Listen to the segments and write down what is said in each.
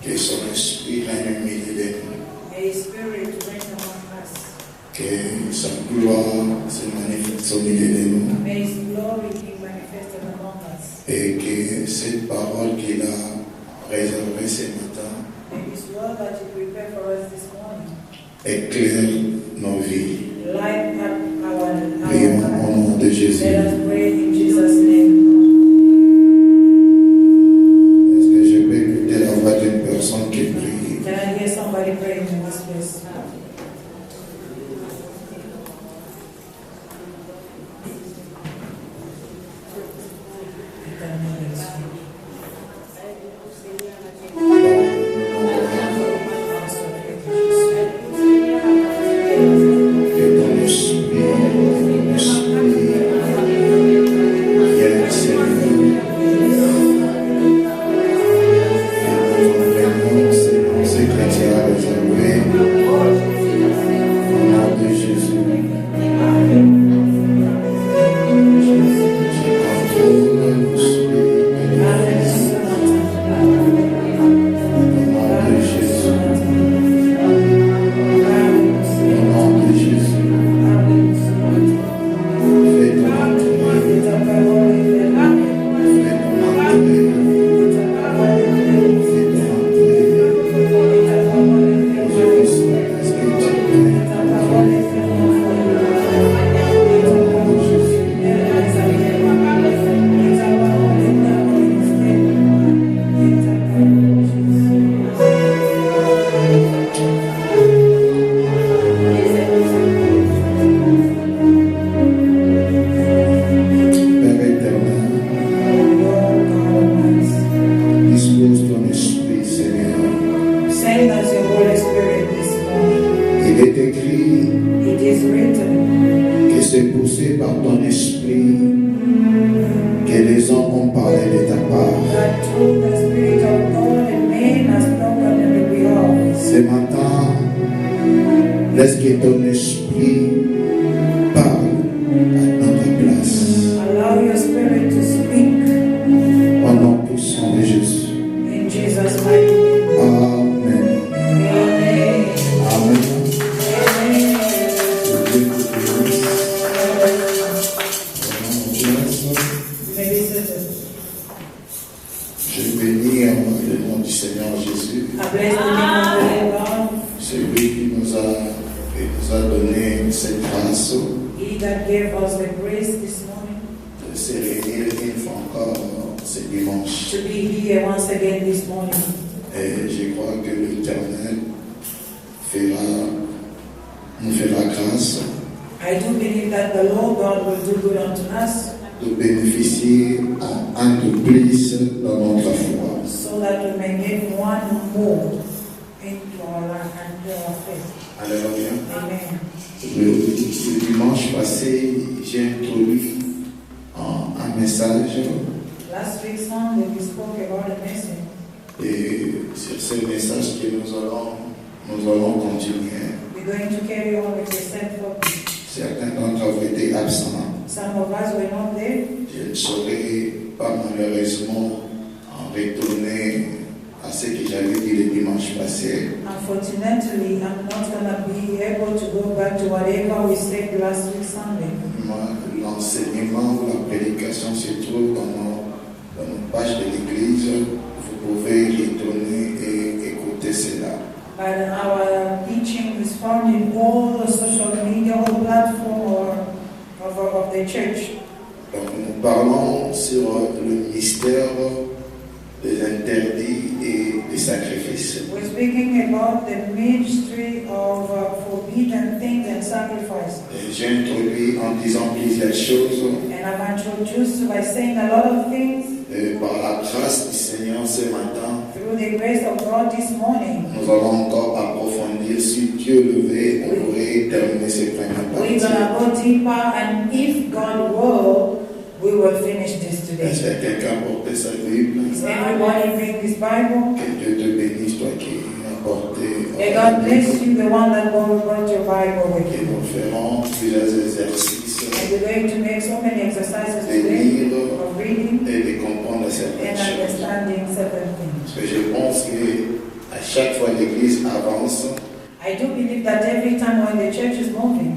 Que son esprit règne au milieu de nous. May His Spirit reign among us. Que sa gloire se manifeste au milieu de nous. May His glory be manifested among us. Et que cette parole qu'il a réservée ce matin May His word that He prepared for us this morning éclaire nos vies. light up our Prions au nom de Jésus. Let us pray in Jesus' name. Est-ce que je peux écouter la voix d'une personne qui prie? Can I hear somebody praying in this place? L'enseignement ou la prédication se trouve dans nos pages de l'église. Vous pouvez retourner et écouter cela. But our teaching is found in all the social media, all the platform of the church. Donc nous parlons sur le mystère des interdits et des sacrifices. We're speaking about the mystery of forbidden things and sacrifice. J'ai introduit en disant plusieurs choses. And I've introduced by saying a lot of things. Et par la grâce du Seigneur ce matin, through the grace of God this morning, nous allons encore approfondir. Si Dieu le veut, on pourrait terminer ces premières parties. We're gonna go deeper, and if God will, we will finish this today. Est-ce que quelqu'un porte sa Bible? Is everybody bring this Bible? Que Dieu te bénisse, toi qui as porté. May God bless you, the one that brought your Bible with Et you. nous ferons plusieurs exercices And we're going to make so many exercises de today lire of reading et de comprendre and certaines choses. understanding certain things. Parce que je pense que À chaque fois l'Église avance, I do believe that every time when the church is moving,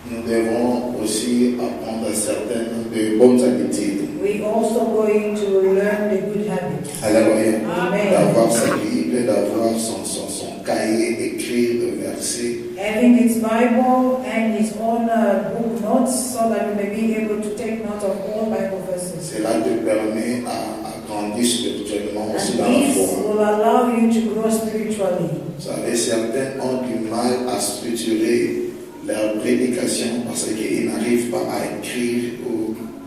nous devons aussi apprendre certaines de bonnes habitudes. we also going to learn the good habits. Alléluia. Amen. D'avoir sa Bible, d'avoir son cahier écrit de versets. Having his Bible and his own book notes so that we may be able to take note of all Bible verses. Cela te permet à grandir spirituellement aussi dans And la this foi. will allow you to grow spiritually. Vous savez, certains ont du mal à structurer leur prédication parce qu'ils n'arrivent pas à écrire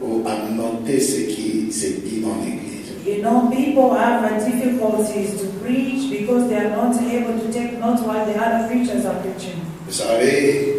ou à noter ce qui se dit dans l'église. You know, people have difficulties to preach because they are not able to take notes while the other preachers are preaching. Vous savez,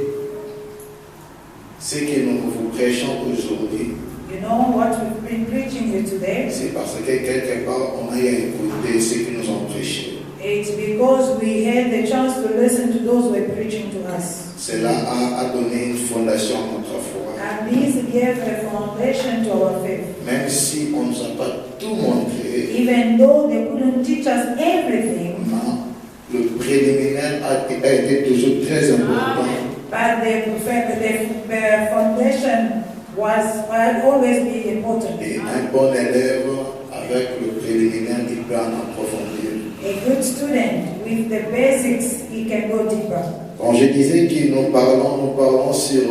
ce que nous vous prêchons aujourd'hui, You know what we've been preaching here today? c'est parce que quelque part on a écouté ce qu'ils nous ont prêché. It's because we had the chance to listen to those who were preaching to us. Cela a donné une fondation à notre foi. And this gave a foundation to our faith. Même si on ne nous a pas tout montré, Even though they couldn't teach us everything, le préliminaire a été toujours très important. but the foundation will always be important. Et un bon élève, avec le préliminaire, il peut en approfondir. A good student with the basics, he can go deeper. Quand je disais que nous parlons sur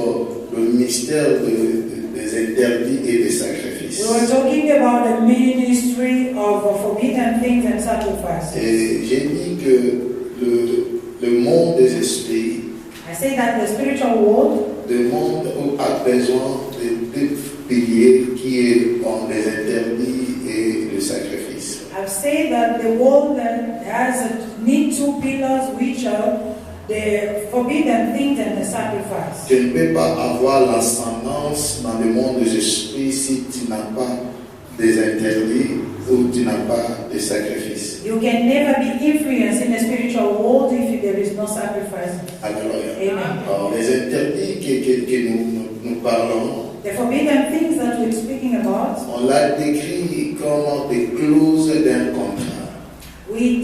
le mystère des interdits et des sacrifices. We were talking about the ministry of forbidden things and sacrifices. Et j'ai dit que le monde des esprits, I say that the spiritual world, le monde a besoin de deux piliers qui ont des interdits et le sacrifice. I've said that the world that has need two pillars, which are the forbidden things and the sacrifice. Tu ne peux pas avoir l'ascendance dans le monde des esprits si tu n'as pas des interdits ou tu n'as pas de sacrifices. You can never be influenced in the spiritual world if there is no sacrifice. Alléluia. Amen. Alors, les interdits que nous parlons, The forbidden things that we're speaking about, on l'a décrit comme des clauses d'un contrat. we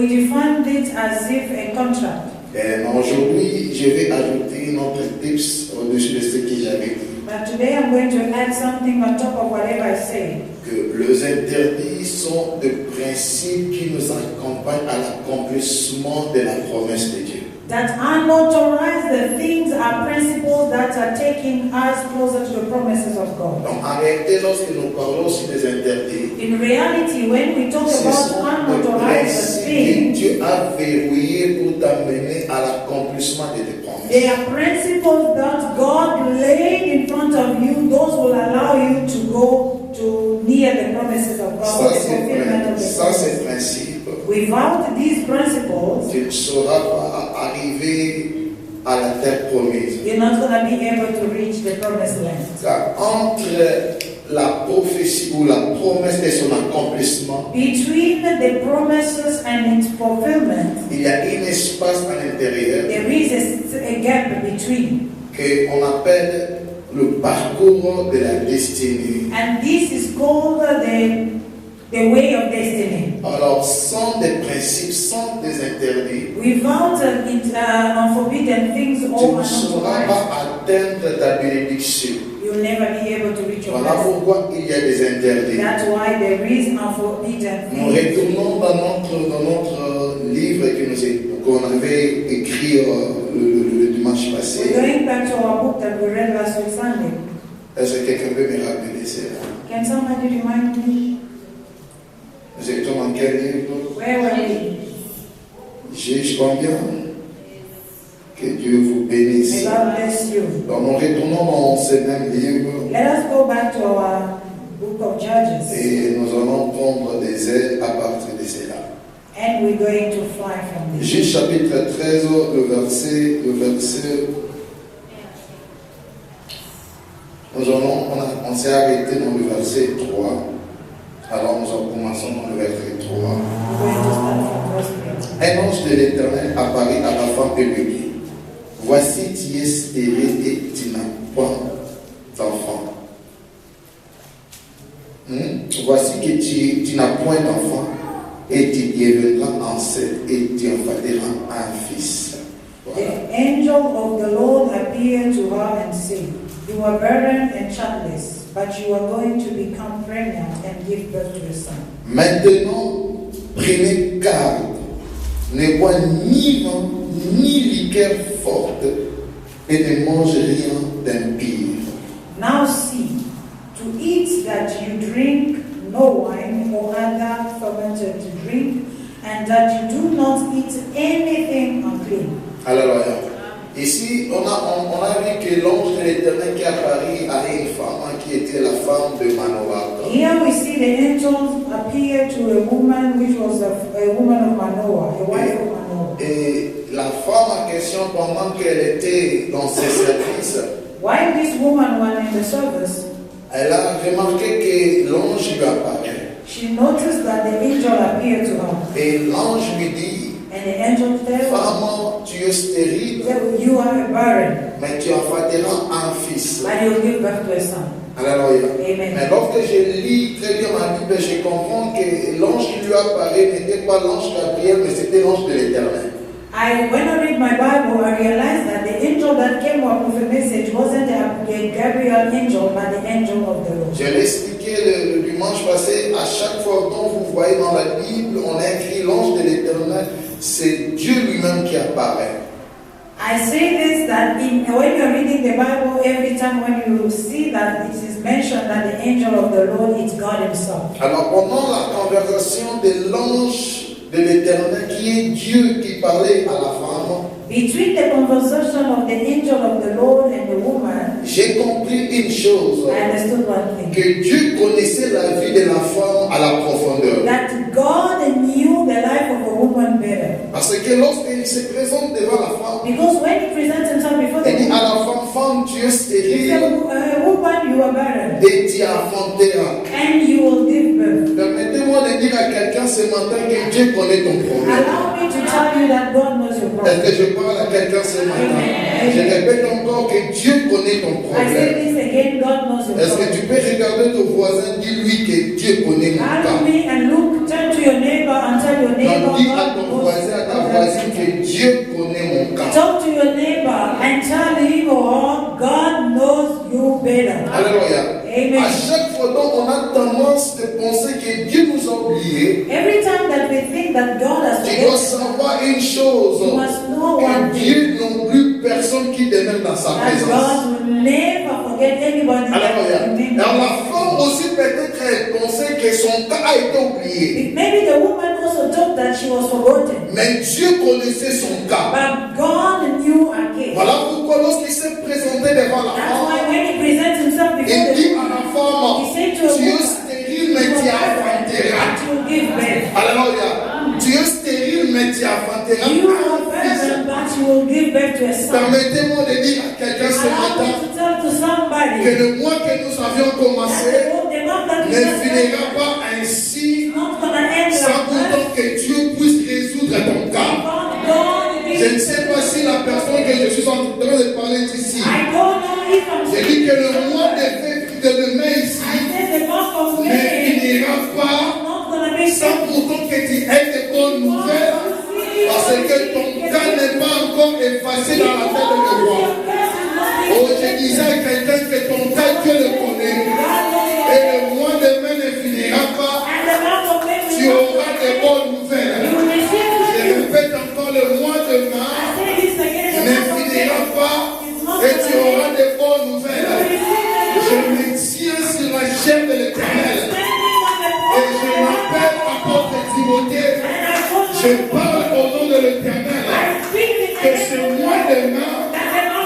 defined it as if a contract. Et aujourd'hui, je vais ajouter une autre tips au-dessus de ce que j'avais dit. But today I'm going to add something on top of whatever I say. Que les interdits sont des principes qui nous accompagnent à l'accomplissement de la promesse de Dieu. That unauthorized things are principles that are taking us closer to the promises of God. Donc en réalité, lorsque nous parlons aussi des interdits, In reality, when we talk ce about sont des unauthorized principes que things, Dieu a verrouillés pour t'amener à l'accomplissement de tes promesses. they are principles that God laid in front of you. Those will allow you to go to near the promises of God, the fulfillment of the Ça, promises. c'est principe. Without these principles, Tu ne sauras pas arriver à la terre promise. you're not going to be able to reach the promised land. Car entre la prophétie ou la promesse et son accomplissement, Between the promises and its fulfillment, il y a un espace à l'intérieur there is a gap between. qu'on appelle le parcours de la destinée. And this is called the way of destiny. Alors, sans des principes, sans des interdits, Without unforbidden things tu or ne sauras unauthorized, pas atteindre ta bénédiction. you'll never be able to reach your Voilà blessing. pourquoi il y a des interdits. That's why there is unforbidden Nous things. retournons dans notre livre qu'on avait écrit le dimanche We're passé. going back to our book that we read last week Sunday. Est-ce que quelqu'un peut me rappeler cela? Can somebody remind me? Nous étions dans quel livre? Where were we? Juge combien? Que Dieu vous May bénisse. God bless you. Donc nous retournons dans ce même livre Let us go back to our book of Judges. et nous allons prendre des ailes à partir de cela. And we're going to fly from this. Juge chapitre 13, le verset. On s'est arrêté dans le verset 3. Alors nous commençons dans le verset 3. We're going to start from verse 3. Un ange de l'Éternel apparut à la femme et lui dit: Voici, tu es stérile et tu n'as point d'enfant. Voici que tu n'as point d'enfant et tu deviendras enceinte et tu enfanteras un fils. Voilà. The angel of the Lord appeared to her and said, "You are barren and childless, but you are going to become pregnant and give birth to a son." Maintenant, prenez garde, ne bois ni vin ni liqueur forte et ne mange rien d'impur. Now see, to eat that you drink no wine or other fermented drink, and that you do not eat anything unclean. Alléluia. Ici, on a vu que l'ange de l'Éternel qui apparut à une femme qui était la femme de Manoah. Here we see the angels appear to a woman which was a woman of Manoah, a wife of Manoah. Et la femme en question, pendant qu'elle était dans ses services, While this woman was in the service, elle a remarqué que l'ange lui apparaît. she noticed that the angel appeared to her. Et l'ange lui dit, And the angel told her, femme, tu es stérile, "You are a barren, mais tu enfanteras un fils. and you will give birth to a son." Alléluia. Amen. Mais lorsque je lis très bien ma Bible, je comprends que l'ange qui lui apparaît n'était pas l'ange Gabriel, mais c'était l'ange de l'Éternel. When I read my Bible, I realized that the angel that came up with a message wasn't the Gabriel angel, but the angel of the Lord. Je l'ai expliqué le dimanche passé, à chaque fois que vous voyez dans la Bible, on a écrit l'ange de l'Éternel, c'est Dieu lui-même qui apparaît. I say this that when you're reading the Bible, every time when you see that it is mentioned that the angel of the Lord is God Himself. Alors pendant la conversation de l'ange de l'Éternel, qui est Dieu qui parlait à la femme, Between the conversation of the angel of the Lord and the woman, j'ai compris une chose, I understood one thing. que Dieu connaissait la vie de la femme à la profondeur. That God knew the life of a woman better. Parce que lorsqu'il se présente devant la femme, Because when He presents Himself before the il dit à woman, la femme, tu es He said, stérile "Woman, you are barren, et tu enfanteras. and you will give birth." Permettez-moi de dire à quelqu'un ce matin que Dieu connaît ton problème. Allow me to tell you that God knows your Est-ce problem. que je parle à quelqu'un ce matin? Je répète encore que Dieu connaît ton I say problème. this again, God knows your Est-ce que problem. tu peux regarder ton voisin, dis-lui que Dieu connaît mon Follow cas. me and look, turn to your neighbor and tell your neighbor, Donc dis à God ton knows voisin, à ta your voisine problem. que Dieu connaît mon cas. Talk to your neighbor and tell him or God knows you better. Alléluia. Amen. À chaque fois donc, on a tendance de penser que Dieu nous a oubliés. Every time that we think that God has Tu dois forgotten, savoir une chose, you must know one que thing, Dieu non plus personne qui demeure dans sa that présence. God will never forget anybody that Alléluia. remembers. Alors la femme aussi peut-être elle pensait que son cas a été oublié. Maybe the woman also thought that she was forgotten, Mais Dieu connaissait son cas. but God knew her case. Voilà pourquoi lorsqu'il s'est présenté devant la That's why femme, when He presents Himself before il the dit à woman, la femme, He said to a tu es woman, stérile mais tu enfanteras. "You will give birth. Alléluia. Tu es stérile mais tu enfanteras You are un fils. barren, but you will give birth to a son." Permettez-moi de dire à quelqu'un ce Allow matin me to tell to somebody que le mois que nous avions that commencé the month that we ne just finira started pas ainsi is not gonna end sans like pourtant that. que Dieu puisse résoudre ton cas. God Je ne sais pas si la personne que je suis en train de parler ici, I don't know if I'm j'ai dit que le mois de mai ici I said the month of ne May finira is pas not gonna be sans pourtant que tu aies de bonnes nouvelles, parce que ton cas n'est pas encore effacé dans la tête de roi. Oh, je disais à quelqu'un que ton cas, Dieu le connaît. Et le mois de mai ne finira pas, And the month of May tu auras de bonnes nouvelles. you will receive Je répète encore, le mois de I mars say this again, the ne month of May finira pas is not et tu gonna auras end. de bonnes You will nouvelles. receive Je me tiens sur la chair de l'Éternel et je m'appelle apôtre Timothée. Je parle au nom de l'Éternel que ce mois de mars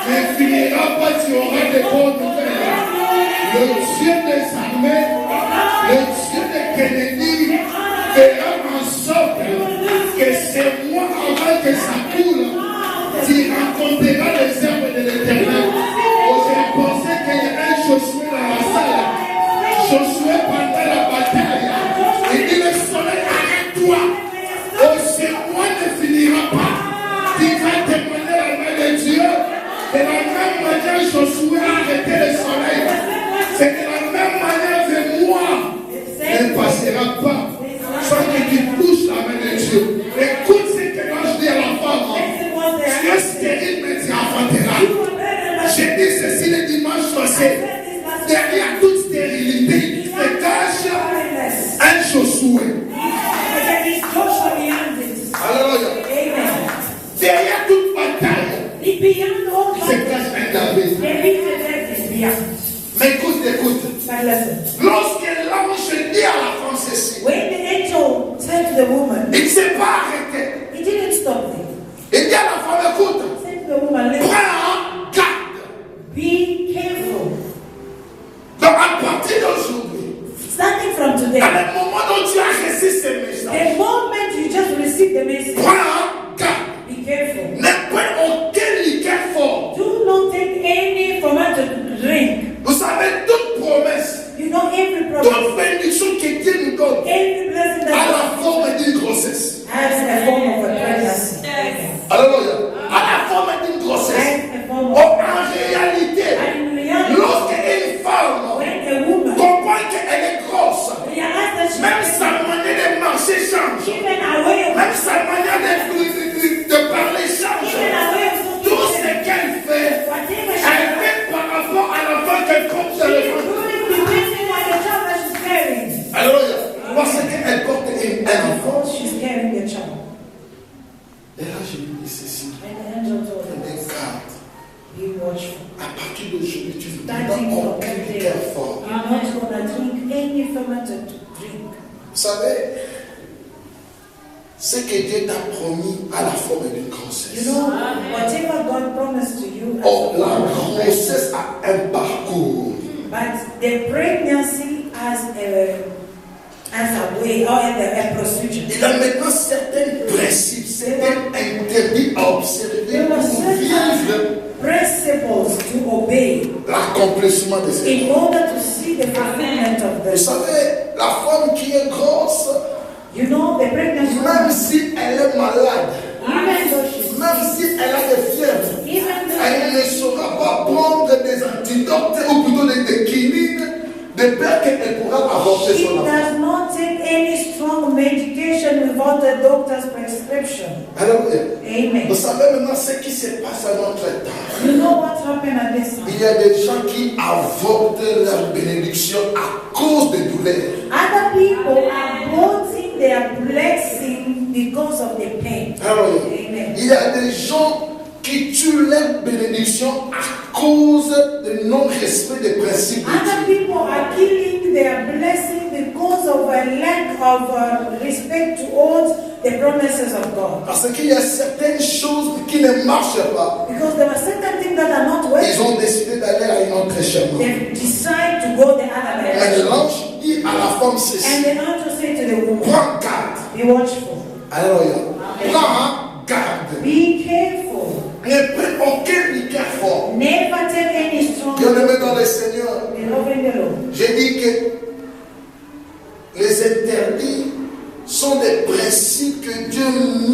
ne finira pas, tu auras de bonnes nouvelles. Le Dieu des armées, le Dieu de Kennedy fera en sorte que ce mois avant que ça coule, tu rencontreras les œuvres de l'Éternel. Oh, j'ai pensé qu'il y a un Josué dans la salle. Josué pendant la bataille, il dit le soleil, arrête-toi. Oh, ce mois ne finira pas. Tu vas témoigner la main de Dieu. De la même manière, Josué a arrêté le soleil. C'est de la même manière que moi ne passera pas sans que tu touches la arriver. Mais écoute. But listen. Lorsque l'ange dit à la femme ceci, When the angel said to the woman, il ne s'est pas arrêté. he didn't stop there. Il dit à la femme, écoute, He said to the woman, listen, prends garde. be careful. Donc à partir d'aujourd'hui, Starting from today, à le moment où tu as reçu ce message, the moment you just receive the message, prends garde. be careful. Ne prends aucun liqueur fort. Do not take any fermented drink. Vous savez, toute promesse, You know every toute promise, bénédiction que Dieu nous donne every blessing à that la forme d'une grossesse. has a form of a pregnancy. Alléluia. À la forme d'une grossesse. Has a form Oh, of en réalité, and in reality, lorsqu'une femme when a woman comprend qu'elle est grosse, realizes that she même is sa manière de marcher change, even aware of même sa manière de parler change, even aware of tout something, ce qu'elle fait, whatever she elle does, fait par rapport à l'enfant qu'elle compte dans le ventre. depending on the child that she's carrying. Alléluia. Parce qu'elle porte un enfant. Because she's carrying the child. Et là, je lui dis ceci. And the angel told her, Prenez garde. be watchful. À partir d'aujourd'hui, tu ne Starting dois from aucun today, cœur fort. you're not going to drink any fermented drink. Vous savez, ce que Dieu t'a promis à la forme d'une You grossesse. know, whatever God promised to you, as Oh, a la woman, grossesse a un parcours. but the pregnancy has a way or a procedure. Il a maintenant certains principes, certains interdits à observer There are pour vivre certain principles to obey l'accomplissement de ces in order to see the fulfillment of Vous this. savez, la femme qui est grosse, You know, the pregnant même woman, si elle est malade, even though she's même si elle a des fièvres, even though elle ne saura pas prendre des antidotes ou plutôt des quinines de peur qu'elle pourra avorter she son enfant. does not take any strong medication without the doctor's prescription. Alléluia. Amen. Vous savez maintenant ce qui se passe à notre temps. You know what happened at this time? Il y a des gens qui avortent leur bénédiction à cause des douleurs. Other people are voting their blessing because of the pain. Alléluia. Amen. Il y a des gens qui tuent leur bénédiction à cause du non-respect des principes de Other Dieu. people are killing their blessing because of a lack of respect towards the promises of God. Parce qu'il y a certaines choses qui ne marchent pas. Because there are certain things that are not Ils working. ont décidé d'aller à une autre chemin. They decide to go the other Mais direction. l'ange dit à la femme And ceci. the angel said to the woman, Prends garde. be watchful. Alléluia. Prends garde. Be careful. Ne prends aucun liqueur fort. Never take any strong Bien-aimé dans le Seigneur, beloved in the Lord. j'ai dit que les interdits sont des principes que Dieu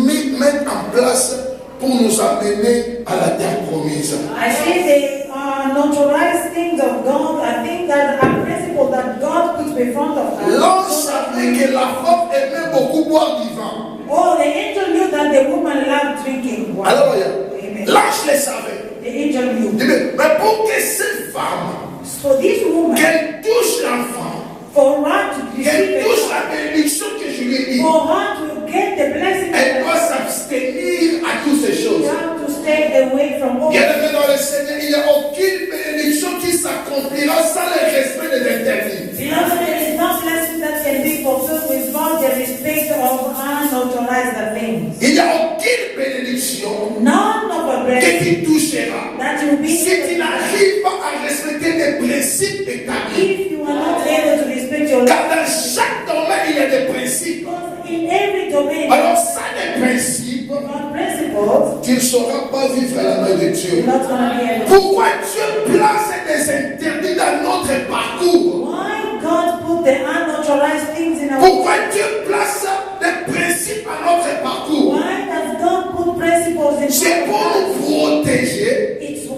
met en place pour nous amener à la terre promise. I say they are notarized things of God. I think that a principle that God puts before of us. L'ange So that savait que la femme aimait beaucoup boire du vin. oh, the angel knew that the woman loved drinking wine. Alléluia. Amen. L'ange le savait. The angel knew. Mais pour que cette femme, For this woman, qu'elle touche l'enfant, for her to qu'elle receive touche it, la bénédiction que je lui ai dit, for her to get the blessing, elle doit s'abstenir à toutes ces you choses. have to stay away from all. Bien-aimé dans le Seigneur, il n'y a aucune bénédiction qui s'accomplira sans le respect des interdits. Beloved, there is no blessing that can be fulfilled without the respect of unauthorized things. Il n'y a aucune bénédiction None of a que blessing tu toucheras that you will be si tu n'arrives pas à respecter les principes établis. if you are not able to respect your Car life. dans chaque domaine, il y a des principes. Because in every domain, Alors, sans les principes, God principles, tu ne sauras pas vivre la main de Dieu. you're not going to be able to. Pourquoi Dieu place des interdits dans notre parcours? Why God put the unauthorized things in our Pourquoi Dieu place des principes à notre parcours? Why does God put principles in C'est pour nous protéger It's to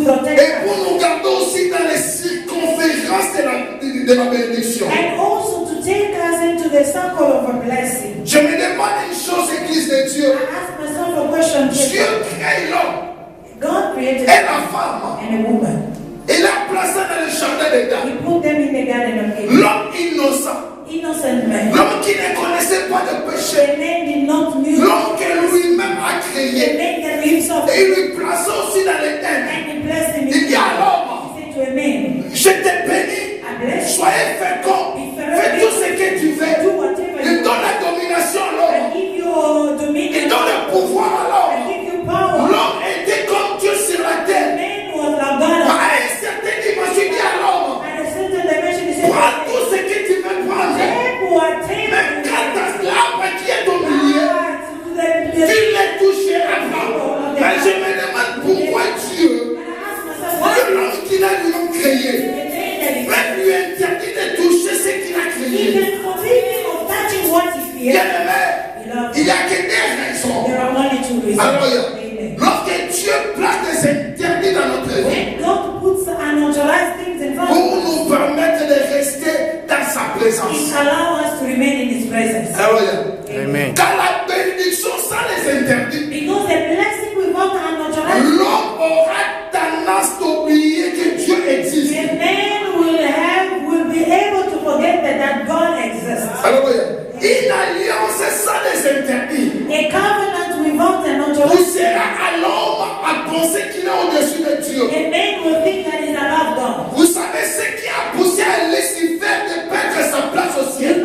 protect et us. pour nous garder aussi dans les circonférences de la bénédiction. And also to take us into the circle of a blessing. Je me demande une chose, Église de Dieu. I ask myself a question. Dieu crée l'homme God created et la femme. and a woman. Il a placé dans le jardin d'Éden. He put them in the Garden of Eden. L'homme innocent. Innocent man. L'homme qui ne connaissait pas de péché. The man did not know. L'homme que lui-même a The créé. man that himself Et il lui place aussi dans l'Éden. and he blessed him. Il Soyez fécond. Fais tout ce que tu veux. Il donne la domination à l'homme. Il donne le pouvoir à l'homme. L'homme était comme Dieu sur la terre. À une certaine dimension, il dit à l'homme, prends tout ce que tu veux prendre. Mais quand l'arbre qui est au milieu, tu les toucheras pas. Mais je me demande pourquoi Dieu, l'homme qu'il a lui créé, même lui interdit de toucher ce qu'il a créé. Il n'y a que des raisons. Alors, lorsque Dieu place des interdits dans notre vie, pour nous permettre de rester dans sa présence. Alors, Amen. dans la bénédiction sans les interdits, l'homme aura tendance d'oublier que Dieu existe. Alors, une alliance sans les interdits poussera à l'homme à penser qu'il est au-dessus de Dieu. Vous savez ce qui a poussé à Lucifer de perdre sa place au ciel?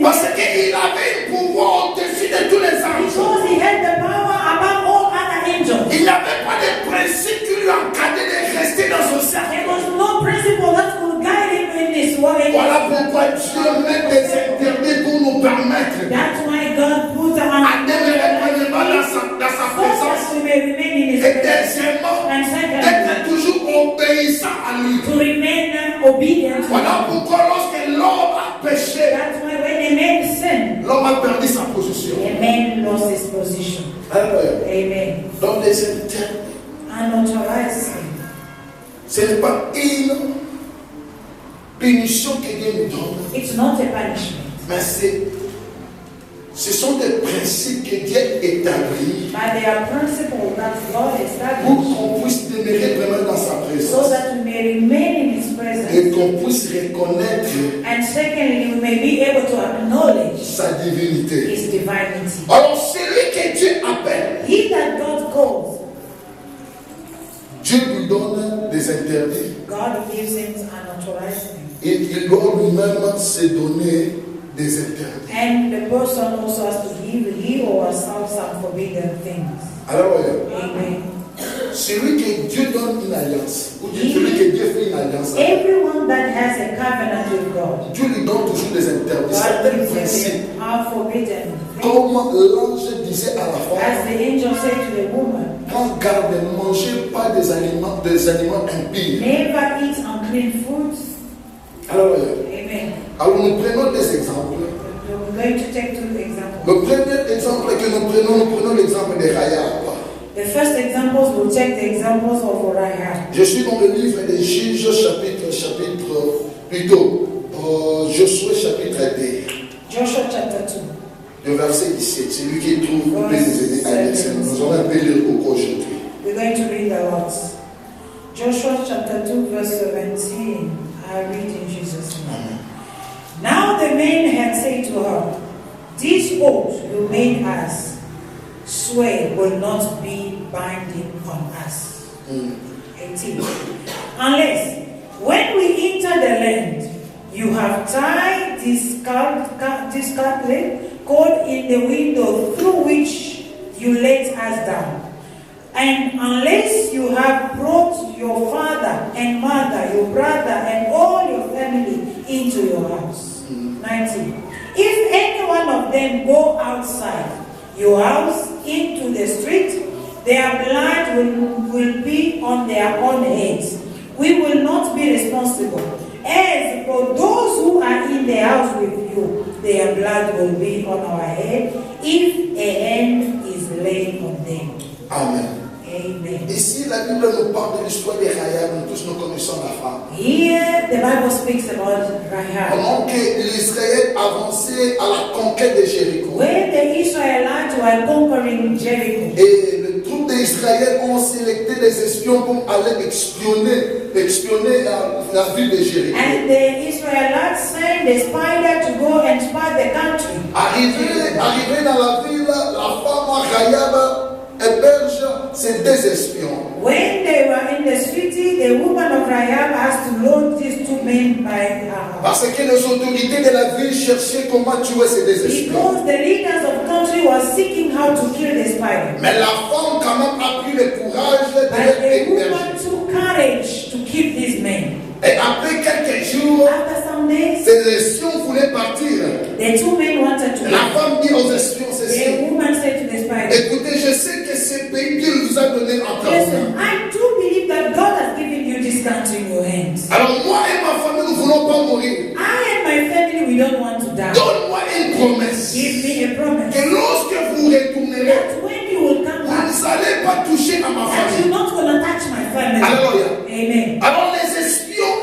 Parce qu'il avait un pouvoir au-dessus de tous les anges. Il n'avait pas de principe qui lui encadrait de rester dans son cercle. Voilà pourquoi Dieu met des interdits pour nous permettre à demeurer dans sa présence. Et deuxièmement, d'être toujours obéissant à lui. Voilà pourquoi lorsque l'homme a péché, l'homme a perdu sa position. Amen. Donc les interdits, ce n'est pas une punition que Dieu nous donne. It's not a punishment. Mais ce sont des principes que Dieu établit But they are principles that God pour established qu'on puisse demeurer vraiment dans sa so présence that we may remain in His et presence. qu'on puisse reconnaître And secondly, we may be able to acknowledge sa divinité. His divinity. Alors celui que Dieu appelle, He that God calls, Dieu lui donne des interdits God gives him unauthorized things. et il doit lui-même se donner des interdits. And the person also has to give he or herself some forbidden things. Alors, Amen. celui que Dieu donne une alliance, ou celui que Dieu fait une alliance, Everyone that has a covenant with God, Dieu lui donne toujours des interdits, God certains gives principes. him our forbidden things. Comme l'ange disait à la As femme, the angel said to the woman, prends garde, ne mangez pas des aliments impies. never eat unclean foods. Alors, Amen. nous prenons des exemples. We're going to take two examples. Le premier exemple que nous prenons l'exemple de Rahab. The first examples, we'll take the examples of Rahab. Je suis dans le livre des Juges, Josué chapitre 2. Joshua chapter 2. Le verset 17, c'est lui qui trouve pour les aider à l'excellence. Nous allons un peu lire aujourd'hui. We're going to read a lot. Joshua chapter 2, verse 17. I read in Jesus' name. Now the men had said to her, this oath you made us swear will not be binding on us. 18. Unless when we enter the land, you have tied this scarlet cord in the window through which you let us down. And unless you have brought your father and mother, your brother and all your family into your house. 19. If any one of them go outside your house into the street, their blood will be on their own heads. We will not be responsible. As for those who are in the house with you, their blood will be on our head if a hand is laid on them. Amen. Amen. Ici, la Bible nous parle de l'histoire de Rahab. Nous tous nous connaissons la femme. Here, the Bible speaks about Rahab. Pendant que l'Israël avançait à la conquête de Jéricho. When the Israelites were conquering Jericho, Et les troupes d'Israël ont sélecté des espions pour aller espionner la ville de Jéricho. and the Israelites sent the spider to go and spy the country. Arrivé dans la ville, la femme Rahab héberge ces deux espions. When they were in the city, the woman of Rahab asked to load these two men by her. Parce que les autorités de la ville cherchaient comment tuer ces deux espions. Because the leaders of the country were seeking how to kill the spy. Mais la femme quand même a pris le courage de But les the woman héberger. took courage to keep these men. Et après quelques jours, After some days, ces espions voulaient partir. the two men wanted to La leave. femme dit aux espions ceci: The woman said to the spy, écoutez, je sais que ce pays, Dieu vous a donné entre vos listen, mains. I do believe that God has given you this country in your hands. Alors moi et ma famille, nous ne voulons pas mourir. I and my family, we don't want to die. Donne-moi une promesse Give me a promise que lorsque vous retournerez, that when you will come vous back, n'allez pas toucher à ma that famille. you're not going to touch my family. Alléluia. Amen. Alors les espions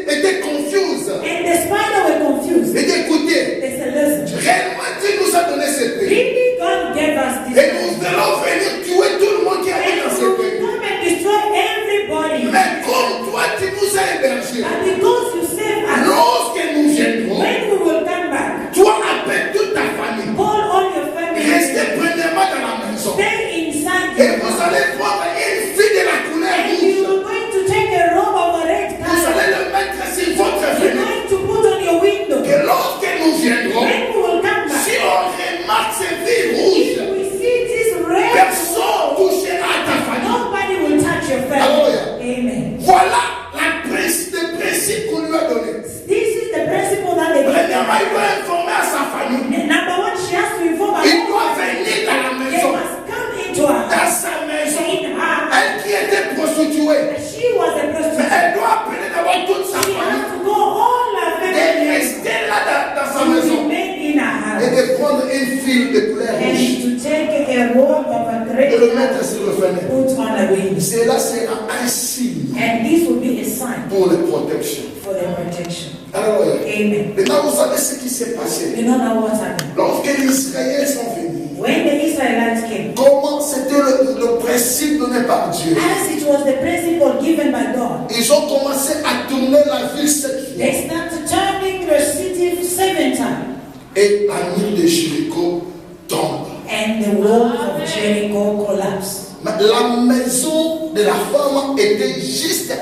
étaient confuses. And the spider were confused. Et écoutez, They said, listen, réellement Dieu nous a donné ce pays. really God gave us this Et nous allons venir tuer tout le monde qui habite dans and ce we will pays. come and destroy everybody. Mais comme toi, tu nous as hébergés, And because you saved us, lorsque nous viendrons, when we will come back, toi appelle toute ta famille. call all your family, Restez premièrement dans la maison. stay inside Et your vous house. allez prendre une fille de la couleur And you rouge. are going to take a robe of a red Vous color. allez le mettre sur votre You're fenêtre. going to put on your window. Et lorsque nous viendrons, When we will come back, si on remarque ces filles rouges, if we see this red, personne ne touchera à ta famille. nobody will touch your family. Alléluia. Amen. Voilà le principe qu'on lui a donné. This is the principle that they Premièrement, il doit informer à sa famille. Number one, she has to inform her Il husband. doit venir dans la They maison. must come into her Dans house. sa maison. In her house. Elle qui était prostituée. She was a Mais prostitute. elle doit appeler d'abord toute sa She famille. has to go all her Et family rester là dans sa to maison. remain in her Et house. de prendre une file de couleur And rouge. to take a robe of a Et le mettre red sur le fenêtre. put on a wing. Cela sera un signe And this will be a sign pour la protection. for their protection. Alléluia. Amen. Maintenant, vous savez ce qui s'est passé. You don't know what happened. Lorsque les Israéliens sont venus, When the Israelites came, comment c'était le principe donné par Dieu. as it was the principle given by God, Ils ont commencé à tourner la ville 7 fois. they started turning the city 7 times. Et la mur de Jéricho tombe. And the walls of Jericho collapsed. La maison de la femme était juste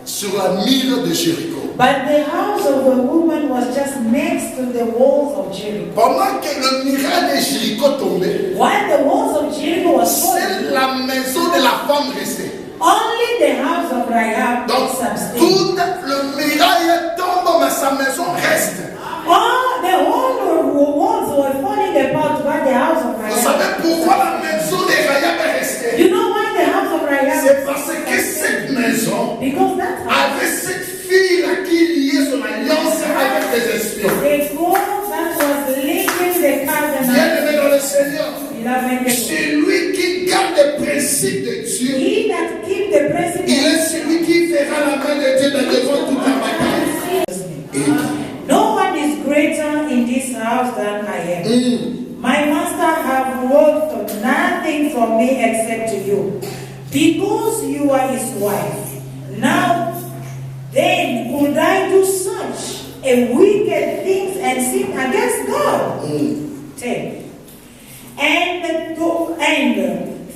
sur la mur de Jéricho. But the house of the woman was just next to the walls of Jericho. Pendant que le mur de Jéricho tombait, While the walls of Jericho was falling, c'est la maison de la femme restée. only the house of Rahab Donc, subsisted. tout le muraille tombe, mais sa maison reste. All the whole walls were falling apart, but the house of Vous savez Rahab. pourquoi la maison de Rahab est restée? You know why the house of Rahab? C'est parce que cette maison Because that house, avait cette fille-là qui liait son alliance avec les espions. the wall that was linking the covenant, Bien-aimé dans le Seigneur, beloved, celui qui garde les principes de Dieu, he that keep the principle. il est celui qui verra la main de Dieu devant toute la bataille. No one is greater in this house than I am. My master have worked nothing for me except to you, because you are his wife. Now, then, could I do such a wicked things and sin against God? 10.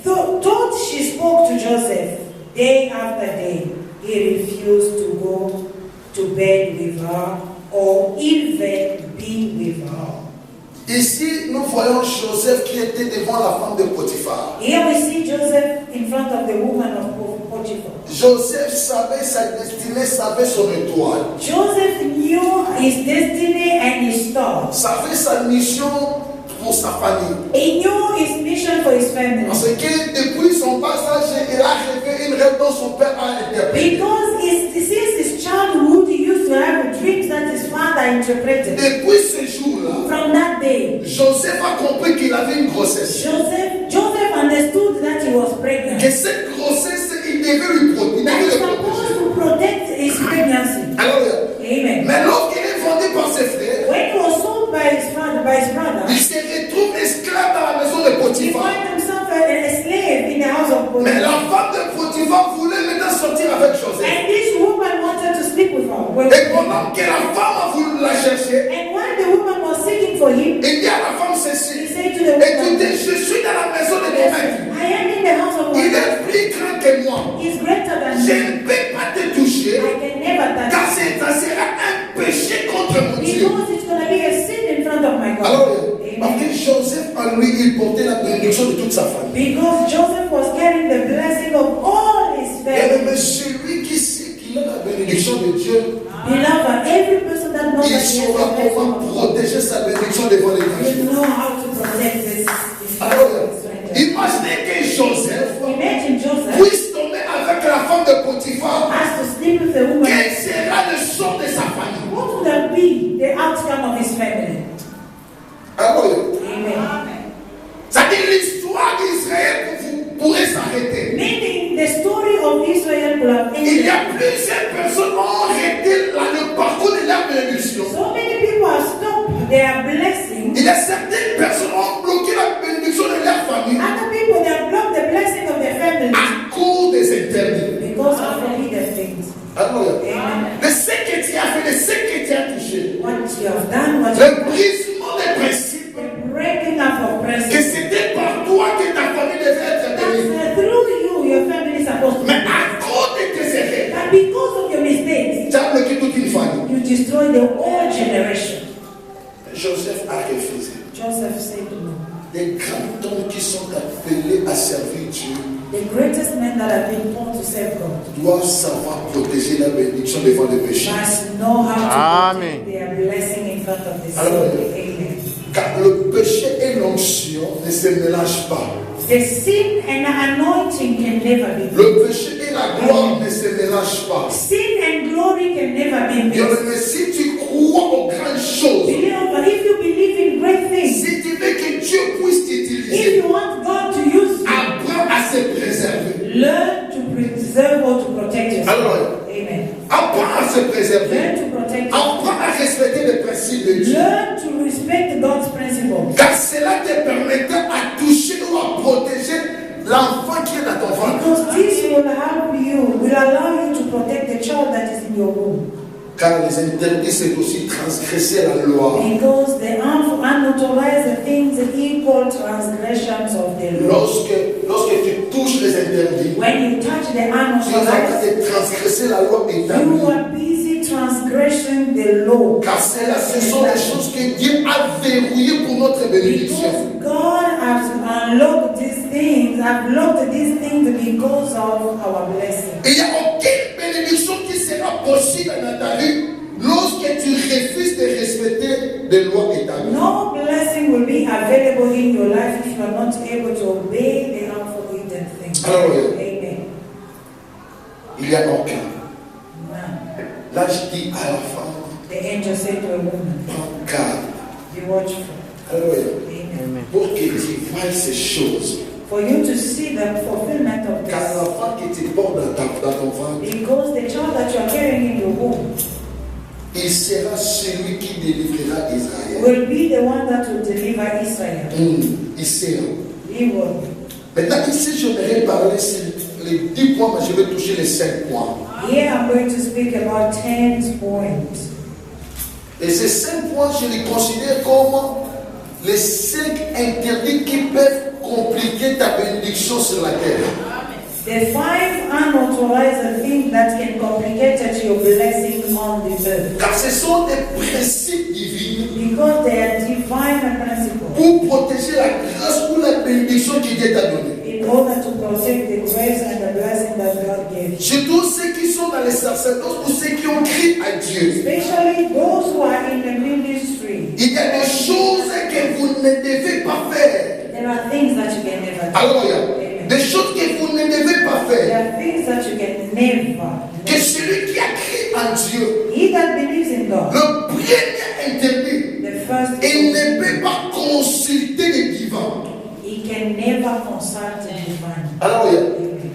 Thought she spoke to Joseph day after day. He refused to go to bed with her or even be with her. Ici, nous voyons Joseph qui était devant la femme de Potiphar. Here we see Joseph in front of the woman of Potiphar. Joseph savait sa destinée, savait son étoile, Joseph knew his destiny and his star. savait sa mission pour sa famille. He knew his mission for his family. Parce que depuis son passage, il a rêvé une rêve dont son père a interprété. Because since his childhood, he used to have dreams that his father interpreted. Depuis ce jour-là, From that day, Joseph a compris qu'il avait une grossesse. Joseph understood that he was pregnant. Que cette grossesse, il devait lui protéger. That he's supposed to protect his pregnancy. Alors, Amen. mais lorsqu'il est vendu par ses frères, When he was sold by his brother, il se retrouve esclave dans la maison de he Potiphar. found himself a slave in the house of Mais Potiphar. la femme de Potiphar voulait maintenant sortir avec Joseph. And this woman wanted to sleep with her. Et pendant que la femme a voulu la chercher, And when the woman was seeking for him, il dit à la femme he ceci: said to the woman, écoutez, je suis dans la maison de ton maître. I am in the house of Joseph en lui, il portait la bénédiction de toute sa famille. Because Joseph was carrying the blessing of all his Et family. même celui qui sait qu'il a la bénédiction de Dieu, Beloved, every person that knows il that he has saura the blessing comment of God protéger sa bénédiction devant les will gens. know how to protect this. Alors, imaginez que Joseph Imagine Joseph puisse tomber avec la femme de Potiphar. has to sleep with a woman. Quel sera le sort de sa famille? What would that be the outcome of his family? Alors, Amen. c'est-à-dire l'histoire d'Israël pourrait s'arrêter. Meaning the story of Israel will have Il y ended. a plusieurs personnes qui ont arrêté le parcours de leur bénédiction. So many people have stopped their blessing. Il y a certaines personnes qui ont bloqué la bénédiction de leur famille Other people they have blocked the blessing of their family à cause des interdits. because of forbidden things. Alors, Amen. de ce que tu as fait, de ce que tu as touché, What you have done, what you le have done, brisement des principes, the breaking up of que principles. c'était par toi que ta famille devait être bénie. That's through you, your family is supposed to be. Mais à cause de tes erreurs, But because of your mistakes, tu as bloqué toute une famille. you destroy the whole generation. Joseph a refusé. Joseph said no. Les grands hommes qui sont appelés à servir Dieu The greatest men that have been born to serve God doivent savoir protéger la bénédiction devant le péché. must know how to Amen. protect their blessing in front of the Alors, sin. Amen. car le péché et l'onction ne se mélangent pas. The sin and anointing can never be mixed. Le péché et la gloire ne se mélangent pas. Sin and glory can never be mixed. Mais si tu crois aux grandes choses, But if you believe in great things, si tu veux que Dieu puisse if t'utiliser, you want God to use you, apprends à se préserver. learn to preserve or to protect yourself. Alors, Amen. apprends à se préserver. Learn to protect yourself. Apprends à respecter les principes de Dieu. Learn to respect God's principles. Car cela te permettra à toucher ou à protéger l'enfant qui est dans ton ventre. Because this will help you, will allow you to protect the child that is in your womb. Car les interdits, c'est aussi transgresser la loi. Because the unauthorized things equal transgressions of the law. Lorsque tu touches les interdits, When you touch the tu es en train unauthorized, de transgresser la loi you établie. are busy transgressing the law. Car ce sont des choses que Dieu a verrouillées pour notre bénédiction. Because God has unlocked these things, have locked these things because of our blessing. Et il n'y a aucune bénédiction qui sera possible dans ta vie lorsque tu refuses de respecter les lois établies. No blessing will be available in your life if you are not able to obey the unforbidden things. Alléluia. Amen. Il n'y a aucun. None. Là, je dis à la femme, The angel said to a woman, prends garde. be watchful. Alléluia. Amen. Pour que tu vois ces choses. For you to see the fulfillment of Car this. l'enfant qui te porte dans ton ventre, Because the child that you are carrying in your womb il sera celui qui délivrera Israël. will be the one that will deliver Israel. Il sera. He will. Maintenant, ici, je vais parler sur les 10 points, mais je vais toucher les 5 points. Here I'm going to speak about 10 points. Et ces 5 points, je les considère comme les 5 interdits qui peuvent compliquer ta bénédiction sur la terre. The 5 unauthorized things that can complicate your blessing on the earth. Car ce sont des principes divins Because they are divine principles. pour protéger la grâce ou la bénédiction que Dieu t'a donnée. In order to protect the grace and the blessing that God gave you. Surtout ceux qui sont dans les sacerdoces ou ceux qui ont crié à Dieu. Especially those who are in the ministry. Il y a des choses que vous ne devez pas faire. There are things that you can never do. Alléluia. Des choses que vous ne devez pas There faire. are things that you can never Que celui qui a crié en Dieu, He that believes in God, le premier interdit, the first, il ne peut pas consulter les divins. he can never consult the divine. Alléluia.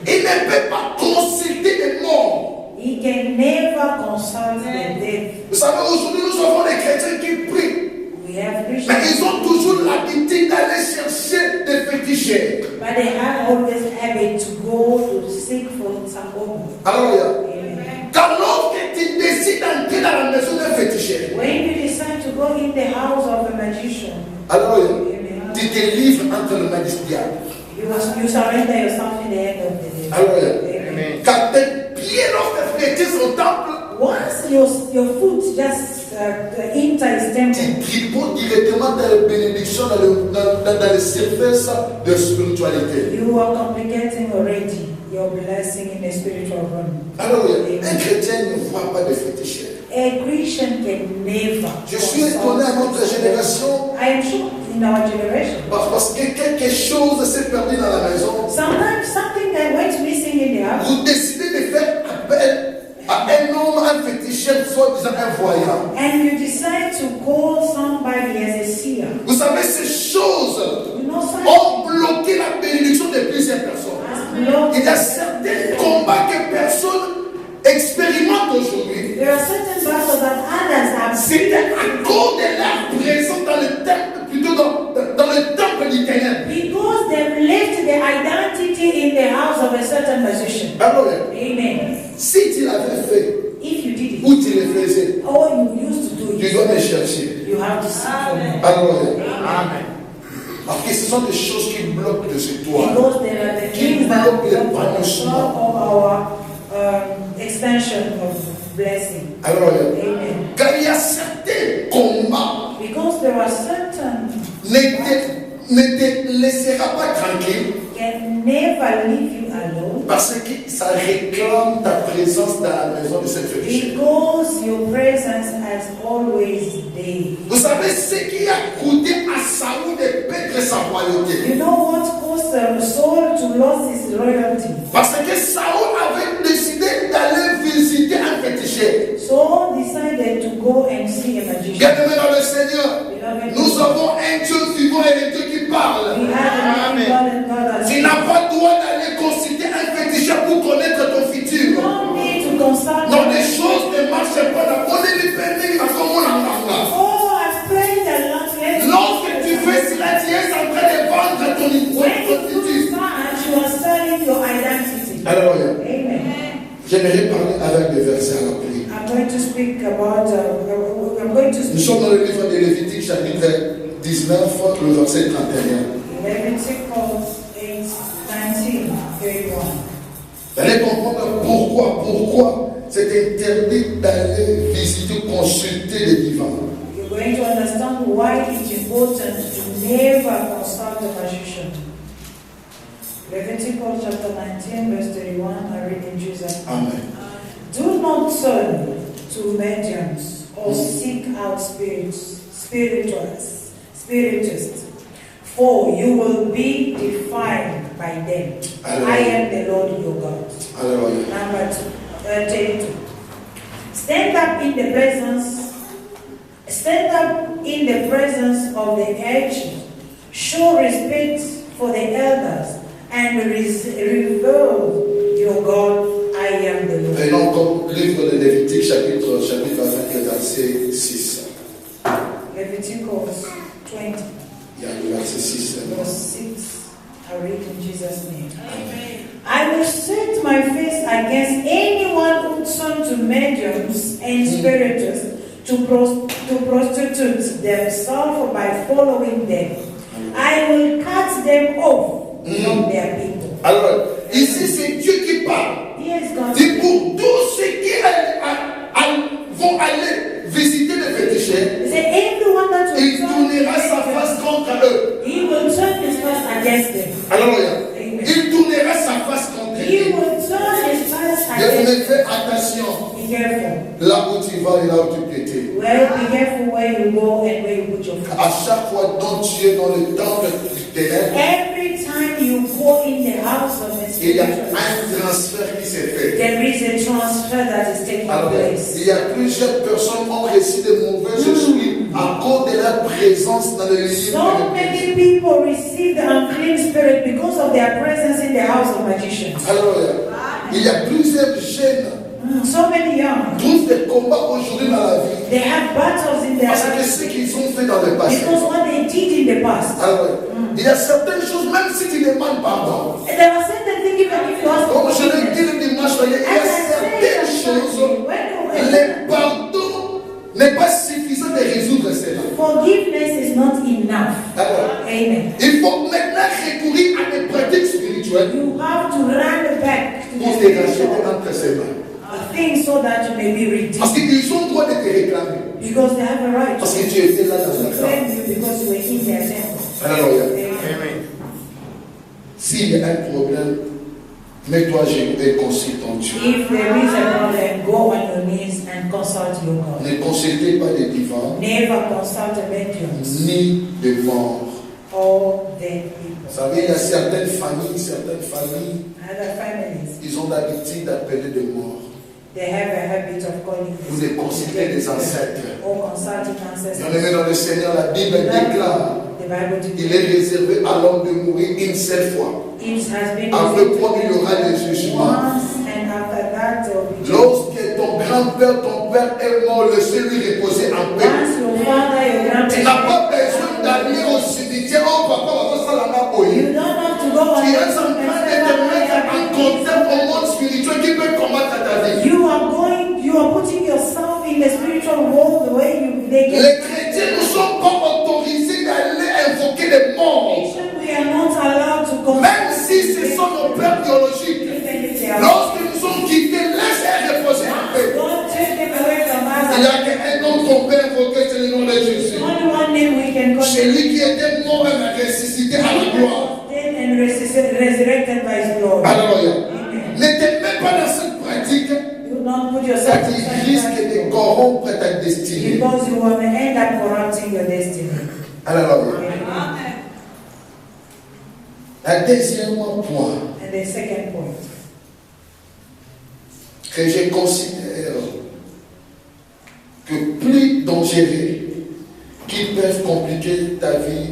Il ne peut pas consulter les morts. He can never consult the dead. Vous savez, aujourd'hui, nous avons des chrétiens qui prient. We have Mais Christians, ils ont toujours l'habitude d'aller chercher des féticheurs. but they have always habit to go to seek for some hope. Alléluia. Amen. Car lorsque tu décides d'entrer dans la maison d'un féticheur, When you decide to go in the house of a magician, alléluia, Amen, tu te livres entre le magistrat. you surrender yourself in the hand of the devil. Alléluia. Amen. Car tes pieds lorsque flétissent au temple, Once your foot just enter his temple. Tu tripotes directement dans les bénédictions, dans les services de spiritualité. You are complicating already your blessing in the spiritual realm. Alors, un chrétien ne voit pas de féticheur. A Christian can never. Je suis étonné à notre génération. I am sure in our generation. Parce que quelque chose s'est perdu dans la maison. Sometimes something that went missing in the house. Vous décidez de faire appel à un homme, un féticheur, soi-disant un voyant. And you decide to call somebody as a seer. Vous savez, ces choses You know, ont bloqué la bénédiction de plusieurs personnes. Il y a certains combats que personne expérimente aujourd'hui. There are certain battles that others have. C'était à cause de la présence dans le temple, plutôt dans le temple du ténèbre. Because they left their identity in the house of a certain musician. Alors, Amen. si tu l'avais fait, If you did it, ou tu le faisais, or you used to do tu it, dois me chercher. you have to seek for me. Alors, Amen. parce que ce sont des choses qui bloquent de ce toit. Because there are the things that block the flow of our extension of blessing. Alors, Amen. car il y a certains combats Because there are certain ne te laissera pas tranquille can never leave you alone. parce que ça réclame ta présence dans la maison de cette fétiche. Because your presence has always there. Vous savez ce qui a coûté à Saoul de perdre sa royauté? You know what caused Saul to lose his royalty? Parce que Saoul avait décidé d'aller visiter un féticheur. Saul decided to go and see a magician. Bien-aimés dans le Seigneur, nous avons un Dieu vivant et un Dieu qui parle. We have a living God and God has Tu n'as pas le droit d'aller consulter un féticheur pour connaître ton futur. no need to consult. Non, les choses ne marchent pas. La bonne est dépendante à comment on en Oh, I've prayed a lot. lorsque tu fais cela, tu es en train de vendre ton When you do futur. that, you are selling your identity. Alléluia. Amen. J'aimerais parler avec des versets à la pluie. I'm going to speak about. I'm going to Nous speak. sommes dans le livre de Lévitique, chapitre 19, le verset 31. Leviticus 8:19-31. Vous allez comprendre pourquoi c'est interdit d'aller visiter, consulter les divins. You're going to understand why it's important to never consult a magician. Leviticus chapter 19, verse 31. I read in Jesus' name. Amen. Do not turn to mediums or seek out spiritists, for you will be defiled by them. Hallelujah. I am the Lord your God. Alléluia. Number 32. Stand up in the presence of the aged. Show respect for the elders and revere your God. I am the Lord. Prenons comme livre de Lévitique, chapitre 20, verset 6. Leviticus 20, Il y a le verset 6. verse 6. I read in Jesus' name. I will set my face against anyone who turns to mediums and spiritists to prostitute themselves by following them. I will cut them off from their people. Alors, ici c'est Dieu qui parle. Yes, God. Et pour tous ceux qui vont aller visiter les féticheurs, He said, everyone that will il tournera sa face contre eux. he will turn his face against them. Alléluia. Amen. Il tournera sa face contre He eux. will turn his face Mais against fais attention, them. Be careful. là où tu vas et là où tu peux être. Well, be careful where you go and where you put your foot. À chaque fois dont tu es dans le temple du ténèbre, Every time you go in the house of the il y a spiritual, un transfert qui s'est fait. there is a transfer that is taking Alors, place. il y a plusieurs personnes qui ont reçu de mauvais esprits à cause de leur présence dans le lieu So de many people receive the unclean spirit because of their presence in the house of magicians. Alors, il y a plusieurs jeunes So many young, qui trouvent des combats aujourd'hui dans la vie. they have battles in their Parce que lives ce qu'ils ont fait dans le passé. because what they did in the past. Alors, il y a certaines choses, même si tu demandes pardon, And there are certain things even if you ask comme for je l'ai dit forgiveness. le dimanche dernier, il y a certaines choses, When le pardon n'est pas suffisant de résoudre cela. forgiveness is not enough. D'accord. Amen. Il faut maintenant recourir à des pratiques spirituelles You have to run back to pour the te racheter spiritual entre ses mains. things so that you may be redeemed. Parce qu'ils ont le droit de te réclamer. Because they have a right. Parce que tu étais là dans la Claim grâce. you because you were in their temple. Alléluia. Amen. S'il y a un problème, mets-toi à genoux et consulte ton Dieu. If there is a problem, go on your knees and consult your God. Ne consultez pas des divans, Never consult a medium ni des morts. or dead people. Vous savez, il y a certaines familles, Other families, ils ont l'habitude d'appeler des morts. they have a habit of calling Vous les consultez des ancêtres. or consulting Bien ancestors. aimé dans le Seigneur, la Bible déclare The Bible il est réservé à l'homme de mourir une seule fois. it has been Après quoi il y aura des jugements. once, and after that there will be Lorsque ton grand-père, ton père est mort, laissez-lui reposer en paix. once your father, your Tu n'as grandparents. pas besoin d'aller au cimetière. Oh papa, on va ça là-bas. You don't have to go on Tu es en train de te mettre en contact au monde spirituel qui peut combattre ta vie. You are putting yourself in the spiritual world the way they can. Les chrétiens ne sont pas autorisés d'aller invoquer les morts. We are not allowed to go. Même si ce sont nos pères biologiques. Lorsque nous sommes quittés, laissez-les reposer en paix. Don't take them away from Il n'y us. a qu'un nom qu'on peut invoquer, c'est le nom de Jésus. Only one name we can call. Celui qui était mort et a ressuscité à la gloire. Dead and resurrected by his glory. Alléluia. Amen. N'étais même pas dans cette pratique. You don't put Ça yourself qui in risque such de corrompre ta destinée. because you will end up corrupting your destiny. Alléluia. Amen. Un deuxième point And the second point que je considère que plus dangereux qui peuvent compliquer ta vie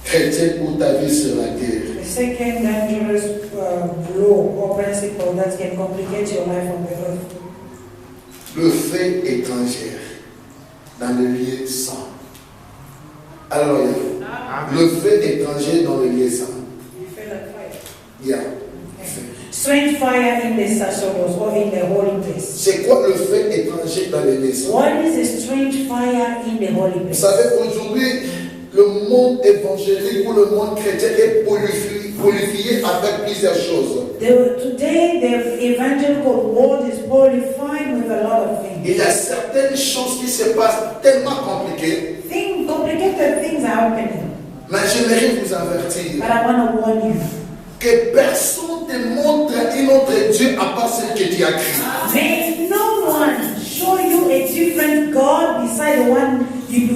chrétienne ou ta vie sur la terre, the second dangerous law or principle that can complicate your life on the earth. le fait étranger dans le lieu saint. Alléluia. Le fait étranger dans le lieu saint. You feel like fire. Yeah. Strange fire in the sacerdotes or in the holy place. C'est quoi le fait étranger dans le lieu saint? What is a strange fire in the holy Vous place? savez, aujourd'hui, le monde évangélique ou le monde chrétien est polyphié avec plusieurs choses. Today, the evangelical world is qualified with a lot of things. Il y a certaines choses qui se passent tellement compliquées, Complicated things are happening. mais j'aimerais vous avertir But I want to warn you. que personne ne montre un autre Dieu à part celui que Dieu a créé. May no one show you a different God beside the one you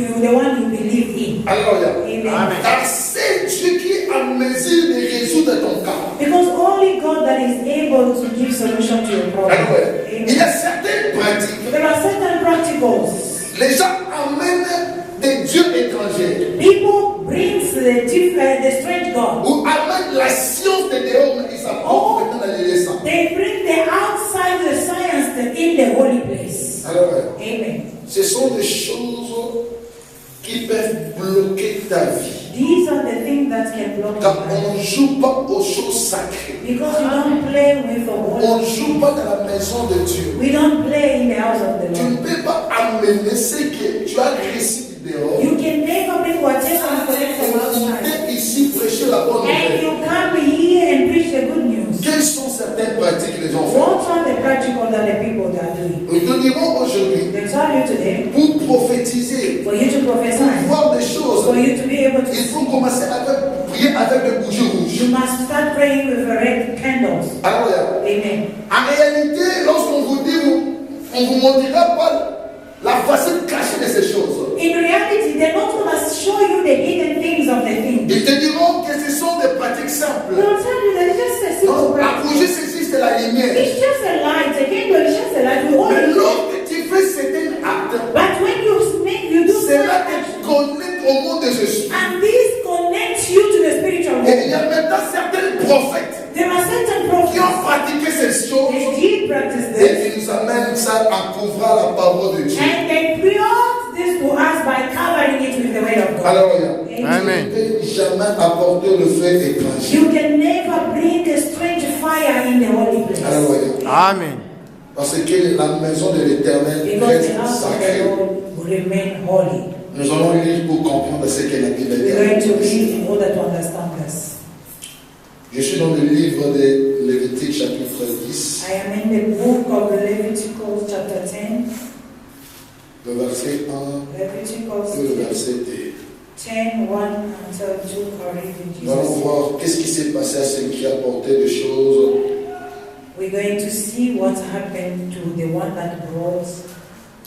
believe in. Alléluia. Amen. Car c'est Dieu qui est en mesure de résoudre ton cas. Because only God that is able to give solution to your problem. Alléluia. Il y a Amen. certaines pratiques. There are certain practicals. Les gens amènent des dieux étrangers People brings the strange God. ou amènent la science de dehors, mais ils s'apportent maintenant dans les lieux saints. They bring the outside the science in the holy place. Alléluia. Amen. Ce sont des choses qui peuvent bloquer ta vie. These are the things that can block Car your on life. ne joue pas aux choses sacrées. Because you don't play with the On holy. ne joue pas dans la maison de Dieu. We don't play in the house of the Tu ne Lord. peux pas amener ce que tu as reçu dehors. You can never bring whatever you collect from outside. Et ici prêcher la bonne And nouvelle. you come here and preach the good news. Quelles sont certaines pratiques que les gens font? What are the practical that the people are doing? Nous te dirons aujourd'hui, They tell you today, pour prophétiser, for you to pour prophesy, voir des choses, for you to be able to il faut commencer à prier avec des bougies rouges. you must start praying with the red candles. Alléluia. Amen. En réalité, lorsqu'on vous dit, on ne vous montrera pas la facette cachée de ces choses. In reality, they're not going to show you the hidden things of the thing. Ils te diront que ce sont des pratiques simples. They'll tell you that it's just a simple Donc, la practice. bougie, c'est juste la lumière. It's just a light. A candle is just a light. We all Mais use it. lorsque tu fais certains actes, But when you do c'est là certain que tu actions, connectes au monde de Jésus. and this connects you to the spiritual Et il y world. a maintenant certains prophètes There are certain qui prophets. ont pratiqué ces choses They did practice et this. qui nous amènent ça en couvrant la parole de Dieu. And they brought this to us by covering it with the word of God. Alléluia. Amen. Tu ne peux jamais apporter le fait étranger. You can never bring a strange fire in the holy place. Alléluia. Amen. Parce que la maison de l'Éternel Because reste the house of the sacrée. Lord will remain holy. Nous allons lire pour comprendre ce que la Bible We're going to dit. read in order to understand this. Je suis dans le livre de Lévitique chapitre 10. I am in the book of Leviticus chapter 10. le verset 1 Leviticus et le verset 2. 10, 1 until 2 are reading Nous allons Jesus. voir qu'est-ce qui s'est passé à ceux qui apportaient des choses. We're going to see what happened to the one that brought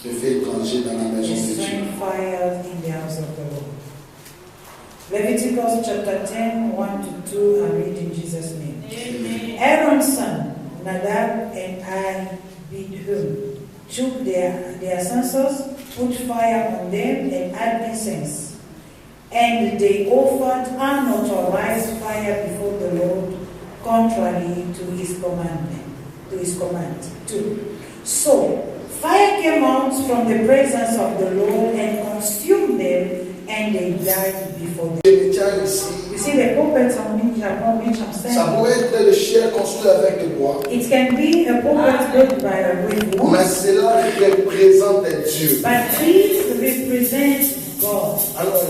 Le fait étranger dans la maison the de Dieu. strange fire in the house of the Lord. Leviticus chapter 10, 1 to 2 are reading Jesus' name. Aaron's son, Nadab and Abihu, took their censers, put fire on them, and added incense. And they offered unauthorized fire before the Lord, contrary to his command. 2. So fire came out from the presence of the Lord and consumed them, and they died before them. Et tiens ici, You see the puppets on which I'm ça saying? pourrait être le chien construit avec le bois. It can be a puppet built with wood, Mais cela représente Dieu. but these represent God. Alors,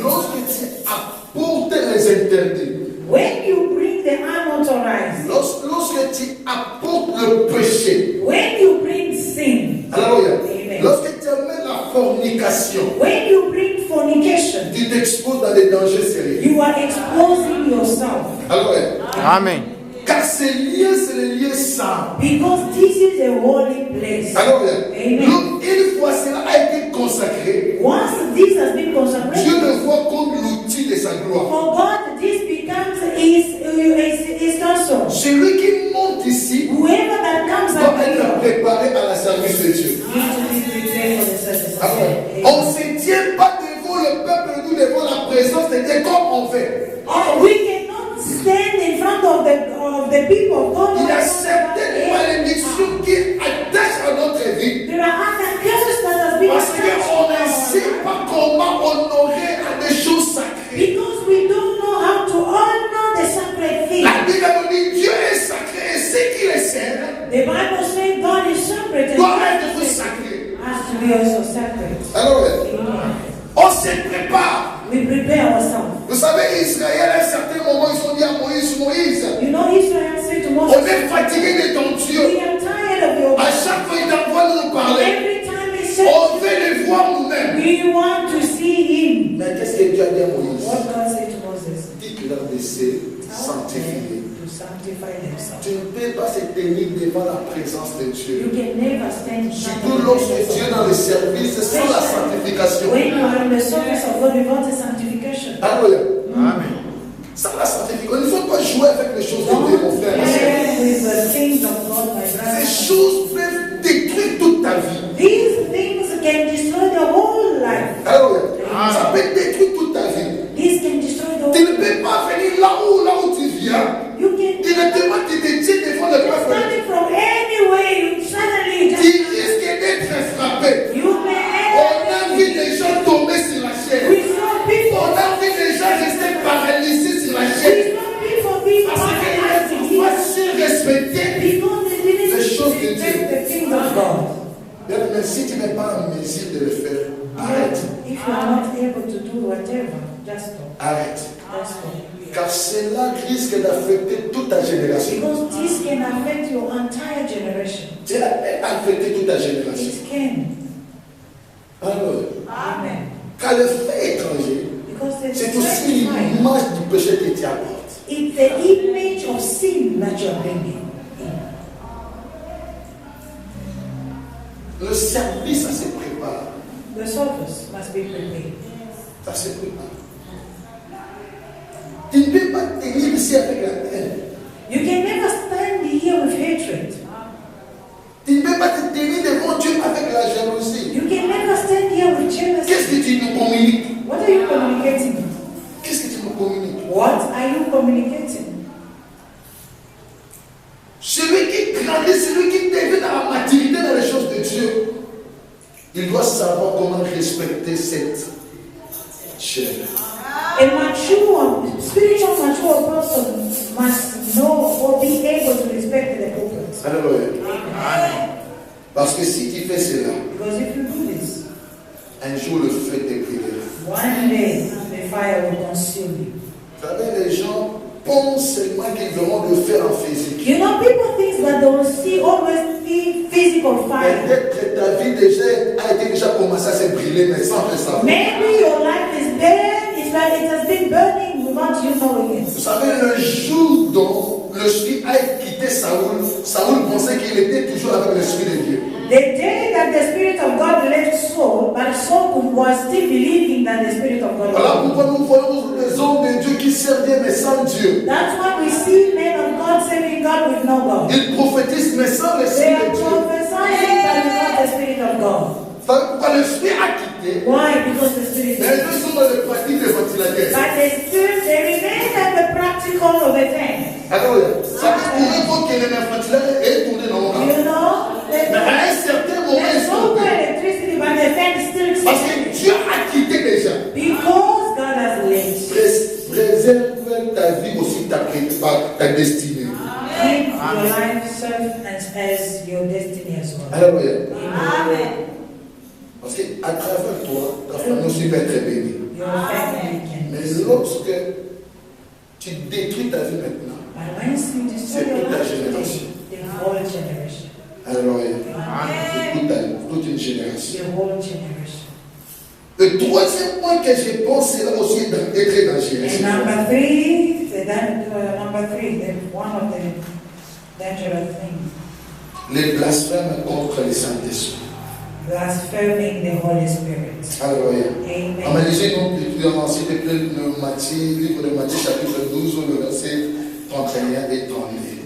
lorsque tu apportes les interdits, When you bring the unauthorized, lorsque tu apportes le péché, when you bring sin, alléluia, Amen. lorsque tu amènes la fornication, when you bring fornication, tu t'exposes dans des dangers sérieux. you are exposing yourself. Alléluia. Amen. Car ces lieux, c'est les lieux saints. Because this is a holy place. Alléluia. Amen. Donc, une fois cela a été consacré, Once this has been Dieu consecrated, le voit comme l'outil de sa gloire. for God, this becomes his counsel. Celui qui monte ici Whoever that comes doit up être here préparé à la service de Dieu. needs to be prepared for the service of Alléluia. God. On ne se tient pas devant le peuple, nous devant la présence de Dieu comme on fait. We cannot stand in front of the people of God. Il y a certaines malédictions qui attachent à notre vie There are other curses that has been parce qu'on ne attached sait pas comment honorer à des choses sacrées. because we don't know how to honor the sacred things. La Bible nous dit Dieu est sacré et ce qui est saint The Bible says God is sacred and doit God être sacré. has to be also sacred. Alors, Amen. on se prépare. We prepare ourselves. Vous savez, Israël, à un certain moment, ils ont dit à Moïse, Moïse, You know, Israel said to on Moses, est fatigué de ton we Dieu. are tired of your À chaque fois, il t'envoie nous parler. Every time he says, On veut le voir nous-mêmes. we want to see him. Mais qu'est-ce que Dieu a dit à Moïse? What God said to Moses, Dites-leur de se tell sanctifier. them to sanctify themselves. Tu ne peux pas se tenir devant la présence de You Dieu. can never stand in front Surtout of lorsque the tu es presence dans le service sans la sanctification. When you are in the service of God without the sanctification. Alléluia. Amen. Sans la sanctification, il ne faut pas jouer avec les choses de Dieu, mon frère. ma sœur. Play with the things of God, my Ces brother. choses peuvent détruire toute ta vie. These things can destroy the whole life. Alléluia. Ça peut détruire toute ta vie. This can destroy the Tu whole ne peux pas venir là où tu viens. You can Directement, tu te tiens devant le peuple. starting from anywhere, you suddenly Tu risques d'être frappé. you may On a vu des gens tomber sur la chair. we saw people On a vu des gens rester paralysés sur la chair. we saw people being Parce qu'ils paralyzed ne sont pas surrespectés. because they didn't Les choses de respect Dieu. the things of God. Bien, mais si tu n'es pas en mesure de le faire, arrête. If you are not able to do whatever, just stop. Arrête. Just stop. Car cela risque d'affecter toute ta génération. Because this can affect your entire generation. Cela peut affecter toute ta génération. It can. Alors, Amen. car le fait étranger, Because c'est aussi it's l'image du péché que tu apportes. it's the image of sin that you are bringing. Le service, ça se prépare. The service must be prepared. Ça se prépare. Tu ne peux pas tenir ici avec la haine. You can never stand here with hatred. Tu ne peux pas te tenir devant Dieu avec la jalousie. You can never stand here with jealousy. Qu'est-ce que tu nous communiques? What are you communicating? Qu'est-ce que tu nous communiques? What are you communicating? Celui qui grandit, celui qui devient dans la maturité dans les choses de Dieu, il doit savoir comment respecter cette chair. A mature, spiritual mature person must know or be able to respect the pulpit. Alléluia. Parce que si tu fais cela, Because if you do this, un jour le feu te brûlera. one day the fire will consume you. Vous savez, les gens pensent seulement qu'ils verront le faire en physique. You know, people think that they will see always see physical fire. Peut-être que ta vie a été déjà commencé à se brûler, mais sans le savoir. Maybe your life is burned. It's like it has been burning without you knowing it. Vous savez, le jour dont l'esprit a quitté Saoul, Saoul pensait qu'il était toujours avec l'esprit de Dieu. The day that the Spirit of God left Saul, but Saul was still believing that the Spirit of God. Voilà pourquoi nous voyons les hommes de Dieu qui servent Dieu mais sans Dieu. That's why we see men of God serving God with no God. Ils prophétisent mais sans They l'esprit are de Dieu. prophesying but without the Spirit of God. Pourquoi l'esprit a quitté? Why? Because the Spirit. Mais eux sont dans le pratique des ventilateurs. But they still they remain at the practical of the thing. Alors, ça veut dire que le ventilateur est tourné normalement. You know, Mais à un certain moment, ils there's sont no more electricity, but the fan is still parce existing. que Dieu a quitté déjà. Because God has left. Préserve ta vie aussi, ta destinée. Keep your life serve as your destiny as well. Alléluia. Amen. Parce qu'à travers toi, ta famille aussi va être bénie. Your family can. Mais lorsque tu détruis ta vie maintenant, But once you destroy c'est your toute ta life, génération. the whole generation. Alléluia. C'est toute une génération. The whole generation. Le troisième point que je pense, c'est là aussi d'être dangereux. And number three, one of the dangerous things, Les blasphèmes contre le Saint-Esprit. blaspheming the Holy Spirit. Alléluia. Amen. Lisez-nous, s'il te plaît, le livre de Matthieu, chapitre 12, le verset 31 et 32.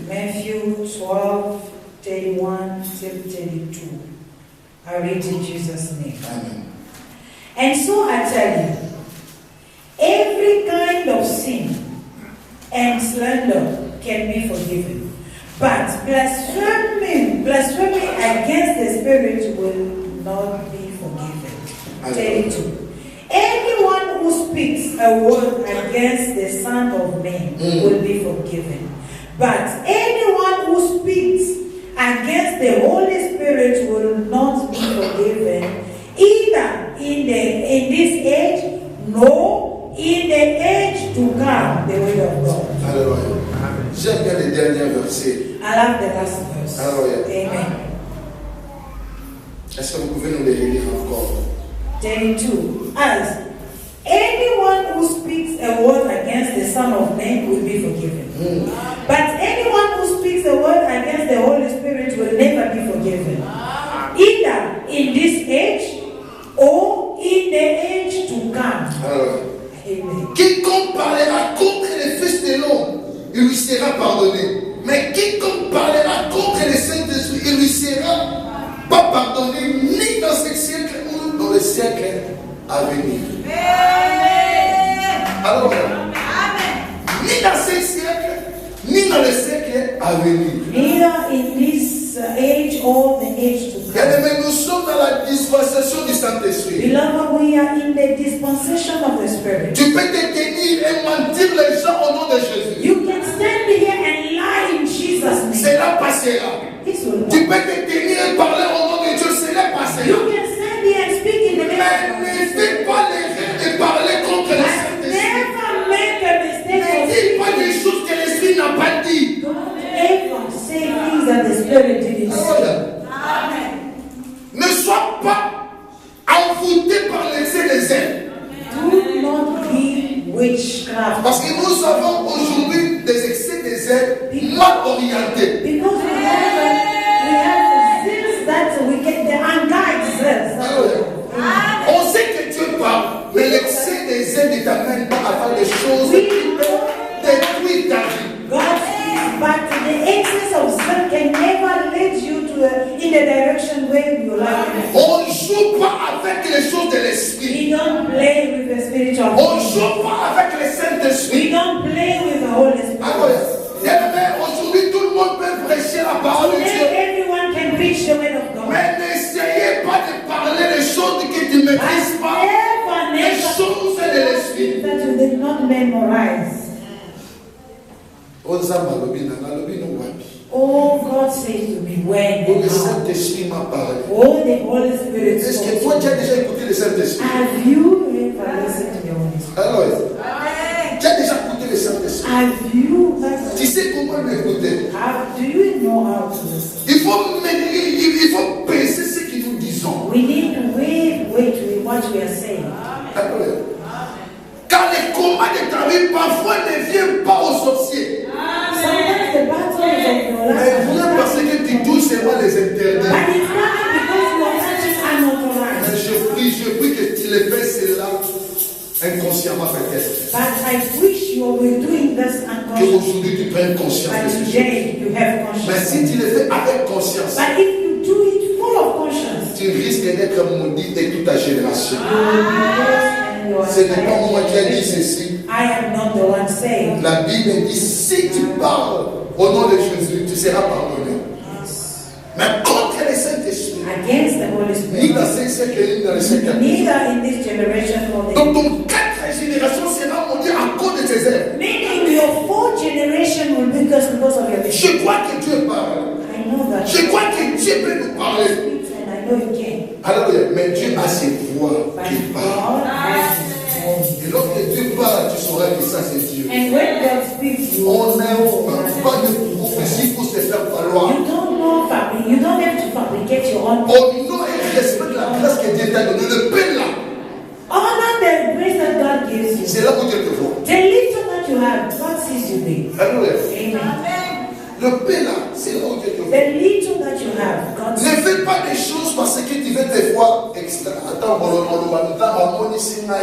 Matthew 12, 31 till 32. I read in Jesus' name. Amen. And so I tell you, every kind of sin and slander can be forgiven. But blasphemy against the Spirit will not be forgiven. 32. Anyone who speaks a word against the Son of Man will be forgiven. But anyone who speaks against the Holy Spirit will not be forgiven, either in this age, nor in the age to come, the word of God. Alléluia. J'aime bien les derniers versets. I love the last verse. Alléluia. Amen. Est-ce que vous pouvez nous les relire encore? 32. As anyone who speaks a word against the Son of Man will be forgiven. But anyone who speaks a word against the Holy Spirit will never be forgiven, either in this age or in the age to come. Alléluia. Amen. Quiconque parlera contre le Fils de l'homme, il lui sera pardonné. Mais quiconque parlera contre le Saint-Esprit, il lui sera pas pardonné, ni dans ce siècle ou dans le siècle à venir. Alors, ni dans ce siècle, ni dans le siècle à venir. Neither in this age or the age to come. Bien-aimés, nous sommes dans la dispensation du Saint-Esprit. Beloved, we are in the dispensation of the Spirit. Tu peux te tenir et mentir les gens au nom de Jésus. You can stand here and lie in Jesus' name. Cela passera. This will Tu work. peux te tenir et parler au nom de Dieu, cela passera. You can stand here and speak in the name of Mais ne God. fais pas l'erreur de parler contre le Saint-Esprit. Never make a mistake Ne of dis pas speaking. des choses que l'Esprit n'a pas dit. Don't ever say things that the Spirit didn't say. Alléluia. Ne sois pas envoûté par l'excès des ailes. Do not be witchcraft. Parce que nous avons aujourd'hui des excès des ailes mal orientés. Because we have zeals that we get the unguided zeals. On sait que Dieu parle, mais l'excès des ailes ne t'amène pas à faire des choses qui détruisent ta vie. God speaks, but the excess of sin can never lead you to in the direction where you like. On ne joue pas avec les choses de l'esprit. We don't play with the spiritual. On ne joue pas avec le We Saint-Esprit. don't play with the Holy Alors, Spirit. bien-aimés, aujourd'hui tout le monde peut prêcher la parole de Dieu. Everyone can preach the word of God. Mais n'essayez pas de parler des choses que tu ne maîtrises pas. Les choses de l'esprit. That you did not memorize. Oh, God says to me, when le and how. Saint-Esprit m'a parlé. Oh, the Holy Spirit. Est-ce que toi tu as déjà écouté le Saint-Esprit? Have you ever listened to the Holy Spirit? Alors, tu as déjà écouté le Saint-Esprit? Tu sais comment m'écouter. Do you know how to listen? Il faut penser ce que nous disons. We need to wait with what we are saying. Quand les combats de ta vie parfois ne viennent pas aux sorciers. Sometimes the battles of your life Mais vient parce que tu touches seulement les interdits. but it's not because you are touching unauthorized. Mais je prie que tu le fais cela inconsciemment peut-être. But I wish you were doing this Que unconsciously. aujourd'hui tu prennes conscience But de ce choses. today you have Mais conscience. si tu le fais avec conscience, But if you do it full of conscience, tu risques d'être maudit de toute ta génération. you will be blessed and your Ce n'est pas moi qui ai dit ceci. I am not the one saying. La Bible dit, si tu parles au nom de Jésus, tu seras pardonné. Mais contre le Saint-Esprit, Against the Holy ni dans Spirit, ce siècle, ni dans le siècle. neither in this generation nor the Donc ton 4 génération sera maudit à cause de tes œuvres. meaning your fourth generation will be cursed because of your Je mistakes. crois que Dieu parle. I know that. Je crois que Dieu peut nous parler. And I know you can. Alléluia. Mais Dieu a ses voix But qui parlent. God has His own. Et lorsque Dieu parle, tu sauras que ça c'est Dieu. And when God speaks, you On know n'invente pas de prophétie pour se faire valoir. you don't know fabric. You don't have to fabricate your own. Au nom et respect de la grâce que Dieu t'a donnée, le pain là, Honor the grace that God gives you. c'est là où Dieu te voit. The little that you have, God sees you there. Alléluia. Amen. Le pain là, c'est là où Dieu te voit. The little that you have, God Ne sees. fais pas des choses parce que tu veux te voir extra. Attends,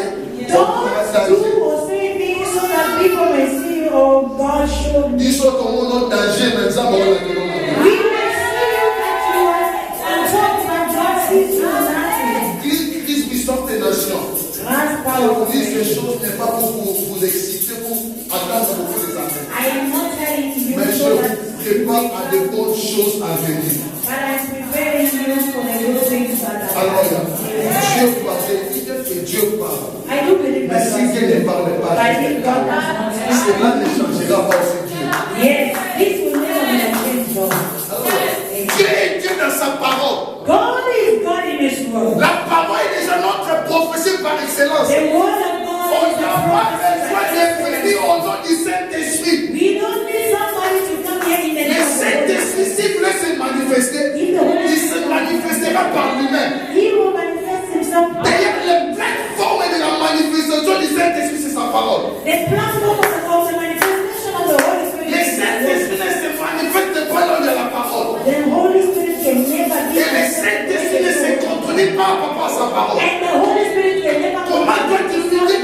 Don't do or say things so that people may see, oh, God showed me. Dis soit ton nom danger, mais ça va. We will see you that you are on top, but God sees you nothing. Christ puissance des nations. God's Je power. vous dis ces choses n'est pas pour vous exciter, pour attendre beaucoup les années. I am not telling you Mais so that, je prépare à de bonnes choses à venir. but I'm preparing you for the good things that are Alors, coming. Dieu parle, il dit que Dieu parle. I do believe Mais that si Dieu ne parle pas, but if God does not speak, cela ne changera pas aussi Dieu. yes, this will never be a change, God. Dieu est Dieu dans sa parole. God is God in His word. La parole est déjà notre prophétie par excellence. The word of On God is n'a the pas prophet. besoin de venir au nom du Saint-Esprit. We don't need somebody to come here in the Le name of the Holy Saint-Esprit, s'il voulait se manifester, il se manifestera par lui-même. He will manifest Himself. D'ailleurs, la plateforme de la manifestation du Saint-Esprit, c'est sa parole. The platform of the manifestation of the Holy Spirit. Le Saint-Esprit ne se manifeste pas dans la parole. The Holy Spirit can never be. Et le Saint-Esprit ne se contredit pas par rapport à sa parole. And the Holy Spirit can never. Comment toi tu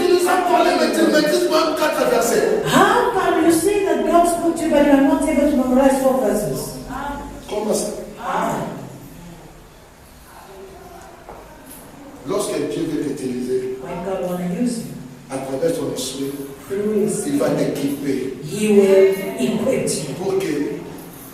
nous as parlé, mais tu ne maîtrises pas 4 versets? How can you say that God spoke to you but you are not able to memorize 4 verses? Comment ça? Lorsque Dieu veut t'utiliser When God want to use you, à travers ton esprit, through His il va t'équiper He will equip you pour que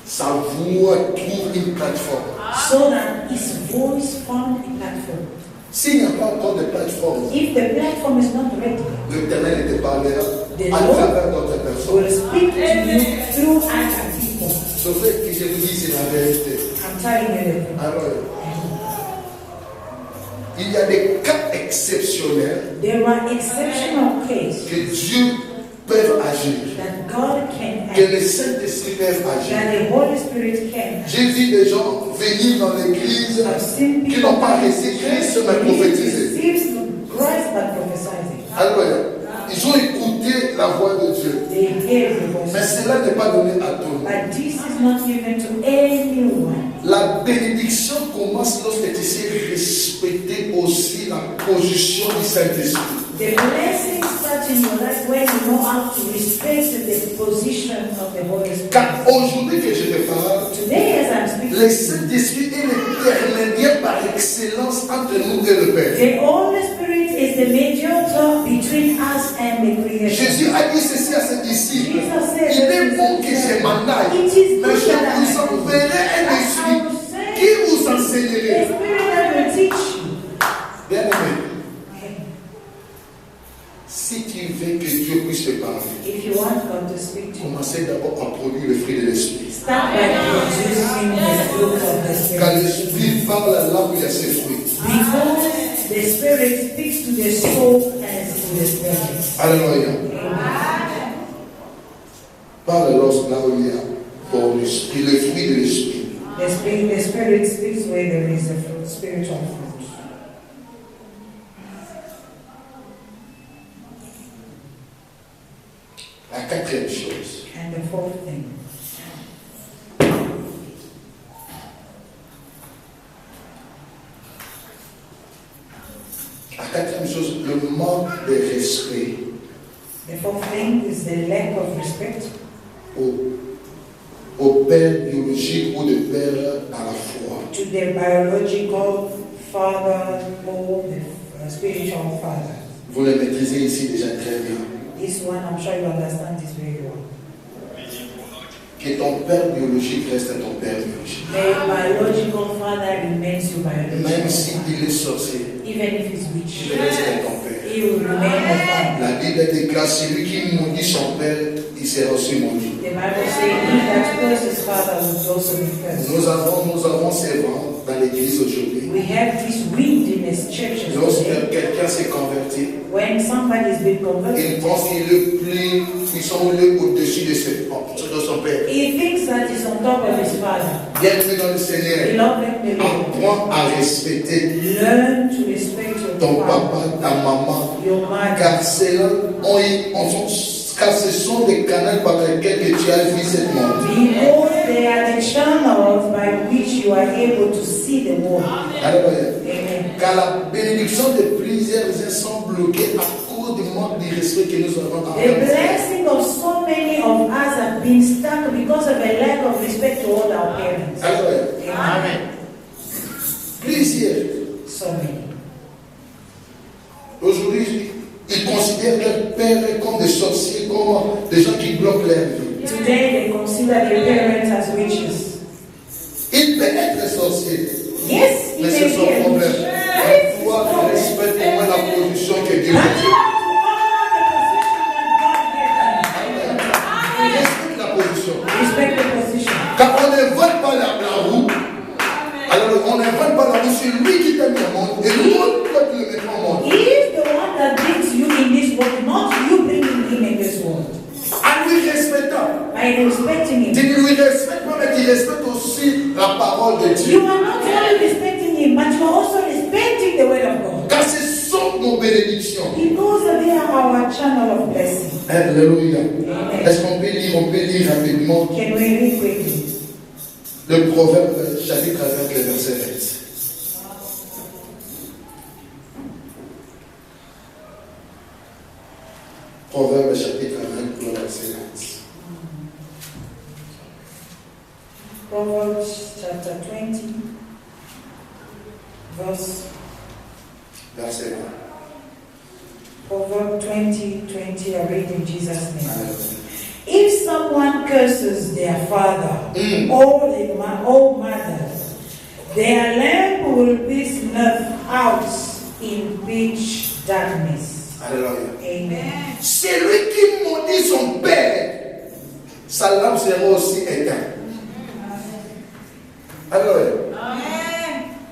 sa voix trouve une plateforme. so that His voice found a platform. S'il n'y a pas encore de plateforme, If the platform is not ready, l'Éternel te parlera The à Lord travers d'autres personnes. will speak to you through other people. Ce fait que je vous dis, c'est la vérité. I'm telling you the truth. Alors, il y a des cas exceptionnels There are exceptional cases que Dieu peut agir, that God can que act, le Saint-Esprit peut agir. that the Holy Spirit can. J'ai vu des gens venir dans l'église I've seen qui people n'ont pas reçu Christ mais prophétisé. receive Christ but prophesizing. Alors, ils ont écouté la voix de Dieu. They hear the voice. Mais cela n'est pas donné à tout le monde. But this is not given to anyone. La bénédiction commence lorsque tu sais respecter aussi la position du Saint-Esprit. The blessing starts in your life when you know how to respect the position of the Holy Spirit. Car aujourd'hui que je te parle, Today, as I'm speaking, le Saint-Esprit est l'intermédiaire par excellence entre nous et le Père. the Holy Spirit is the mediator between us and the creation. Jésus a dit ceci à ses disciples. Jesus said, Il est bon que je m'en aille, It is mais good je that I vous enverrai un I esprit will send qui vous the enseignerait. Spirit that will teach you. Bien aimé, si tu veux que Dieu puisse te parler, If you want God to speak to you, commencez d'abord à produire le fruit de l'esprit. start by producing the fruit of the Quand Spirit. l'esprit parle, là où il y a ses fruits. Because the Spirit speaks to the soul and to the Spirit. Alléluia. Parle lorsque là où il y a pour l'esprit, le fruit de l'esprit. The Spirit speaks where there is a fruit, spiritual fruit. La quatrième chose. And the fourth thing. La quatrième chose, le manque de respect. The fourth thing is the lack of respect Au père biologique ou de père dans la foi. to their biological father or the spiritual father. Vous le maîtrisez ici déjà très bien. This one, I'm sure you understand this very well. Que ton père biologique reste ton père biologique. The biological father remains your Même biological s'il father. est sorcier, Even if he's rich, il reste ton père. he will remain the father. La Bible déclare celui qui maudit son père, il sera aussi maudit. The Bible says, he that curses his father will also be cursed. Nous avons ces vents dans l'église aujourd'hui. We have this wind in his churches Lorsque today. quelqu'un s'est converti, When somebody is being converted, il pense qu'il est le plus puissant, le au-dessus de son père. he thinks that he's on top of his father. Bienvenue dans le Seigneur. Beloved, the Lord, Apprends à respecter learn to respect your ton father, papa, ta maman, your mother. car car ce sont des canaux par lesquels que tu as vu cette monde. Because they are the channels by which you are able to see the world. Alléluia. Amen. Car la bénédiction de plusieurs uns sont bloquées à cause du manque de respect que nous avons The envers nous. blessing of so many of us have been stuck because of a lack of respect to all our parents. Alléluia. Amen. Plusieurs. So many. Aujourd'hui, ils considèrent leurs pères comme des sorciers, comme des gens qui bloquent leur vie. Today they consider their parents as witches. Ils peuvent être sorciers, Yes, mais it c'est may son be a problème. witch. Mais toi, tu respectes au moins la position que Dieu But a you have to honor the position that God gave you. Respecte la position. Respect the position. Car on n'invente pas la roue. Alors on n'invente pas la roue, c'est lui qui t'a mis au monde. Et nous, toi, tu le mets au monde. He is the one that brings you in this world, not you bringing him in this world. En lui respectant. By respecting Tu him. ne lui respectes pas, mais tu respectes aussi la parole de You Dieu. are not only respecting him, but you are also respecting the word of God. Car ce sont nos bénédictions. Because they are our channel of blessing. Alléluia. Amen. Est-ce qu'on peut lire rapidement Can we read quickly? le Proverbe chapitre 20, le verset 20. Proverbe chapitre 20, le verset 20. Proverbs chapter 20, verse. Verset 20. Proverbs 20:20. I read in Jesus' name. Alléluia. If someone curses their father or mother, their lamp will be snuffed out in pitch darkness. Alléluia. Amen. Celui qui maudit son père, sa lampe sera aussi éteinte. Alléluia.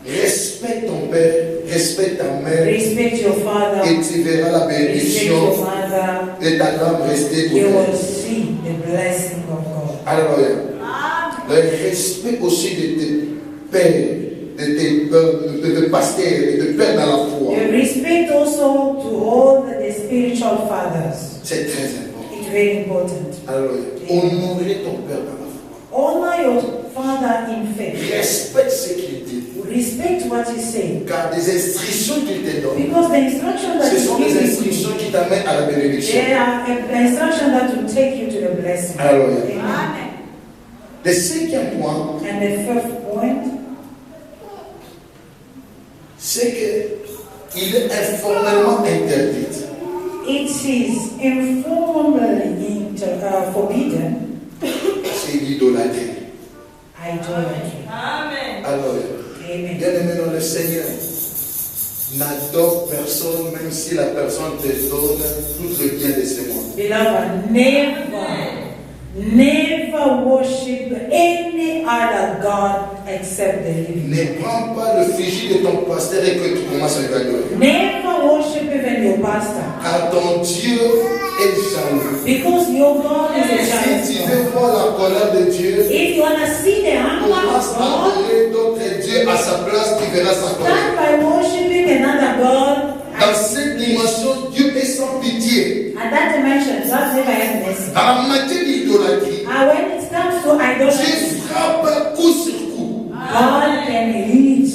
Respecte ton père, respecte ta mère, Respect your father. et tu verras la Respect bénédiction your mother. de ta lampe rester You will ouverte. see the blessing of God. Alléluia. Le respect aussi de tes pères, de tes pasteurs et de pères dans la foi. You respect also to all the spiritual fathers. C'est très important. It's very important. Alléluia. Honorer ton père dans la foi. Honor your father in faith. Respecte ce qu'il dit. Respect what he says. Car des instructions qu'il te donne, Because the instruction that ce is sont des given to you, instructions qui t'amènent à la bénédiction. they are an instruction that will take you to the blessing. Alléluia. Amen. Le cinquième point, And the fifth point, c'est qu'il est informellement interdit. it is informally forbidden, C'est l'idolâtrie. idolatry. Alléluia. Amen. Bien-aimé dans le Seigneur, n'adore personne, même si la personne te donne tout le bien de ce monde. Beloved, never worship any other God except the living. Ne prends pas le fusil de ton pasteur et que tu commences à lui adorer. Never worship even your pastor. Car ton Dieu est jaloux. Because your God is a jealous Si tu God. veux voir la colère de Dieu, If you want to see the anger commence of à God, adorer d'autres dieux à sa place, tu verras sa colère. start by worshiping another God. Dans cette dimension, Dieu est sans pitié. At that dimension, God never has mercy. Dans la matière d'idolâtrie, And when it comes to idolatry, Dieu frappe coup sur coup. God can hit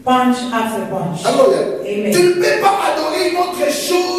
punch after punch. Alléluia. Amen. Tu ne peux pas adorer une autre chose